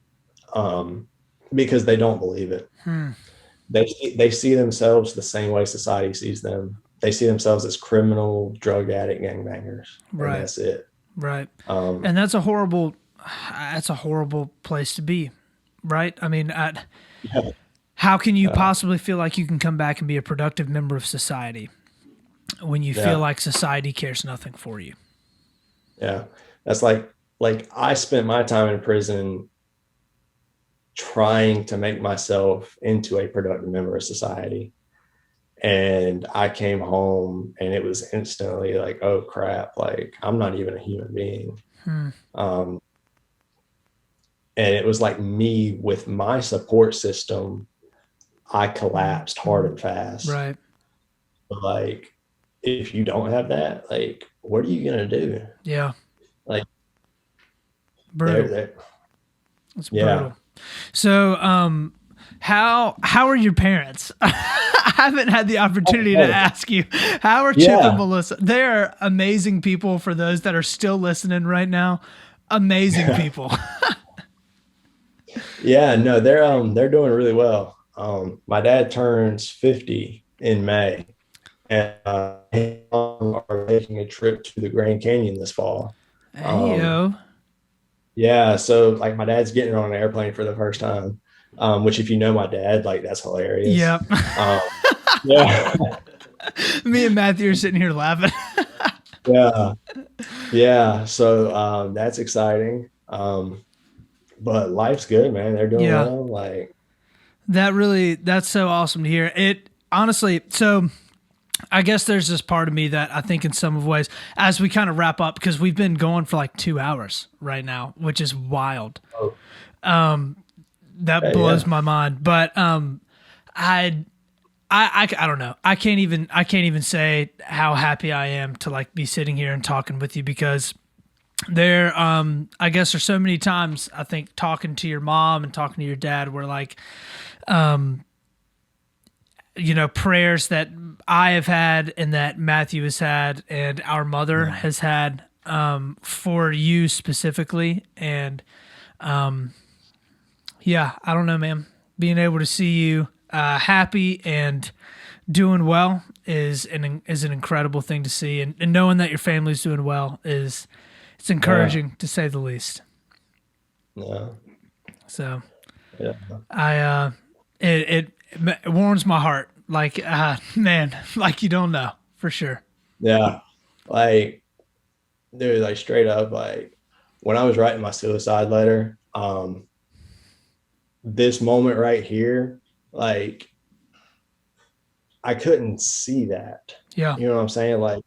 Speaker 2: because they don't believe it.
Speaker 1: Hmm.
Speaker 2: They see themselves the same way society sees them. They see themselves as criminal, drug addict, gangbangers, and
Speaker 1: Right.
Speaker 2: that's it.
Speaker 1: Right.
Speaker 2: Um,
Speaker 1: And that's a horrible place to be. Right. I mean,
Speaker 2: yeah,
Speaker 1: how can you
Speaker 2: uh,
Speaker 1: possibly feel like you can come back and be a productive member of society when you feel
Speaker 2: yeah,
Speaker 1: like society cares nothing for you?
Speaker 2: yeah. That's like I spent my time in prison trying to make myself into a productive member of society. And I came home and it was instantly like, oh crap, like I'm not even a human being.
Speaker 1: Hmm.
Speaker 2: Um, and it was like me with my support system, I collapsed hard and fast.
Speaker 1: Right.
Speaker 2: But like, if you don't have that, like, what are you gonna do?
Speaker 1: Yeah.
Speaker 2: Like,
Speaker 1: Brutal.
Speaker 2: they're
Speaker 1: It's
Speaker 2: yeah,
Speaker 1: brutal. So, how are your parents? I haven't had the opportunity to
Speaker 2: oh,
Speaker 1: ask you. How are Chip and
Speaker 2: yeah,
Speaker 1: Melissa? They're amazing people. For those that are still listening right now, amazing people.
Speaker 2: yeah. No, they're doing really well. My dad turns 50 in May, and are making a trip to the Grand Canyon this fall.
Speaker 1: Hey
Speaker 2: Um,
Speaker 1: yo.
Speaker 2: yeah, so like my dad's getting on an airplane for the first time, which if you know my dad, like that's hilarious.
Speaker 1: Yep.
Speaker 2: Um, yeah,
Speaker 1: Me and Matthew are sitting here laughing.
Speaker 2: yeah, yeah. So that's exciting. But life's good, man. They're doing
Speaker 1: Yeah.
Speaker 2: well. Like,
Speaker 1: That's so awesome to hear. It honestly, so I guess there's this part of me that I think in some of ways, as we kind of wrap up, because we've been going for like 2 hours right now, which is wild.
Speaker 2: oh,
Speaker 1: That blows
Speaker 2: yeah,
Speaker 1: my mind. But I, I don't know. I can't even say how happy I am to like be sitting here and talking with you because I guess there's so many times I think talking to your mom and talking to your dad where like prayers that I have had and that Matthew has had and our mother
Speaker 2: yeah,
Speaker 1: has had for you specifically. And yeah, I don't know, man. Being able to see you happy and doing well is an incredible thing to see, and knowing that your family's doing well is it's
Speaker 2: yeah,
Speaker 1: encouraging to say the least.
Speaker 2: yeah,
Speaker 1: So
Speaker 2: yeah,
Speaker 1: I it warms my heart, like man, like you don't know for sure.
Speaker 2: yeah. Like, dude, like straight up, like when I was writing my suicide letter, this moment right here, like I couldn't see that.
Speaker 1: Yeah,
Speaker 2: You know what I'm saying? Like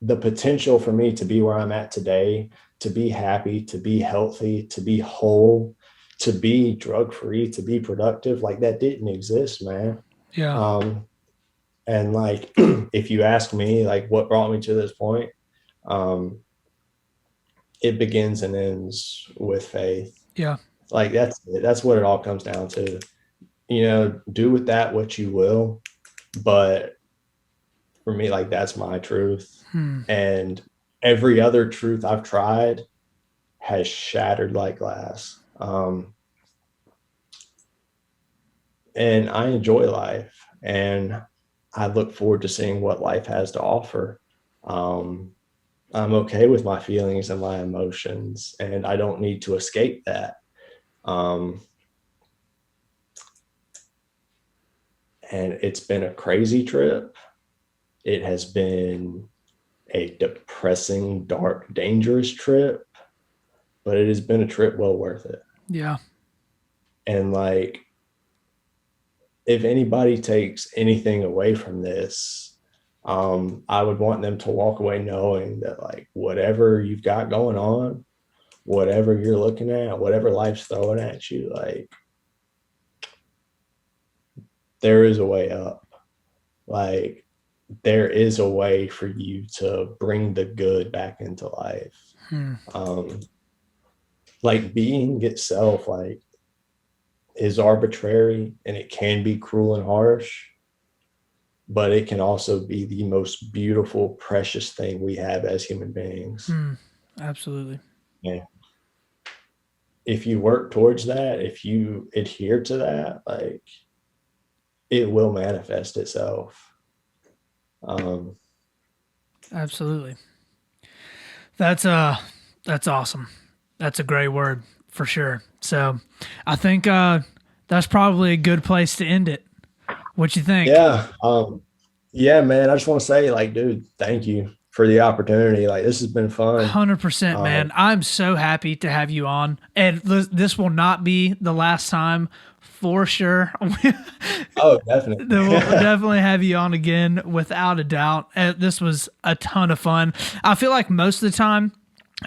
Speaker 2: the potential for me to be where I'm at today, to be happy, to be healthy, to be whole, to be drug free, to be productive, like that didn't exist, man.
Speaker 1: yeah,
Speaker 2: Um, and like, if you ask me, like what brought me to this point, um, it begins and ends with faith.
Speaker 1: yeah,
Speaker 2: Like that's it. That's what it all comes down to. You know, do with that what you will, but for me, like that's my truth.
Speaker 1: hmm.
Speaker 2: And every other truth I've tried has shattered like glass. And I enjoy life and I look forward to seeing what life has to offer. Um, I'm okay with my feelings and my emotions, and I don't need to escape that. Um, and it's been a crazy trip. It has been a depressing, dark, dangerous trip, but it has been a trip well worth it.
Speaker 1: Yeah,
Speaker 2: And like, if anybody takes anything away from this, I would want them to walk away knowing that, like, whatever you've got going on, whatever you're looking at, whatever life's throwing at you, like, there is a way up. Like, there is a way for you to bring the good back into life. Like, being itself, like, is arbitrary, and it can be cruel and harsh, but it can also be the most beautiful, precious thing we have as human beings.
Speaker 1: Absolutely.
Speaker 2: Yeah. If you work towards that, if you adhere to that, like, it will manifest itself.
Speaker 1: Absolutely. That's awesome. That's a great word for sure. So I think that's probably a good place to end it. What you think?
Speaker 2: Yeah. Yeah, man. I just want to say, like, dude, thank you for the opportunity. Like, this has been fun.
Speaker 1: 100%, man. I'm so happy to have you on. And this will not be the last time for sure.
Speaker 2: Oh, definitely.
Speaker 1: We'll definitely have you on again, without a doubt. This was a ton of fun. I feel like most of the time,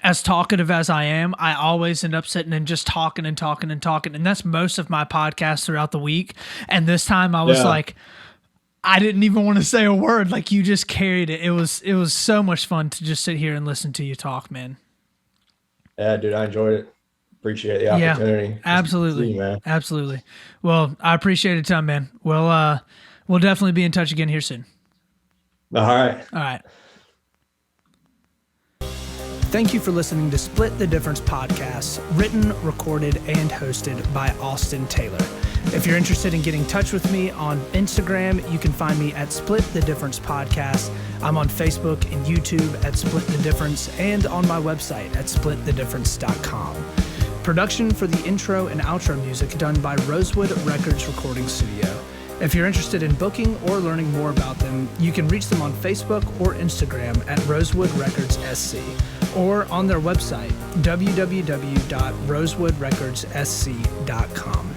Speaker 1: as talkative as I am, I always end up sitting and just talking and talking and talking. And that's most of my podcasts throughout the week. And this time I was like, I didn't even want to say a word. Like, you just carried it. It was so much fun to just sit here and listen to you talk, man.
Speaker 2: Yeah, dude, I enjoyed it. Appreciate the opportunity.
Speaker 1: Yeah, absolutely.
Speaker 2: You, man.
Speaker 1: Absolutely. Well, I appreciate it, Tom, man. We'll definitely be in touch again here soon.
Speaker 2: All right.
Speaker 1: All right. Thank you for listening to Split the Difference podcast, written, recorded, and hosted by Austin Taylor. If you're interested in getting in touch with me on Instagram, you can find me at Split the Difference Podcast. I'm on Facebook and YouTube at Split the Difference, and on my website at splitthedifference.com. Production for the intro and outro music done by Rosewood Records Recording Studio. If you're interested in booking or learning more about them, you can reach them on Facebook or Instagram at Rosewood Records SC, or on their website, www.rosewoodrecordssc.com.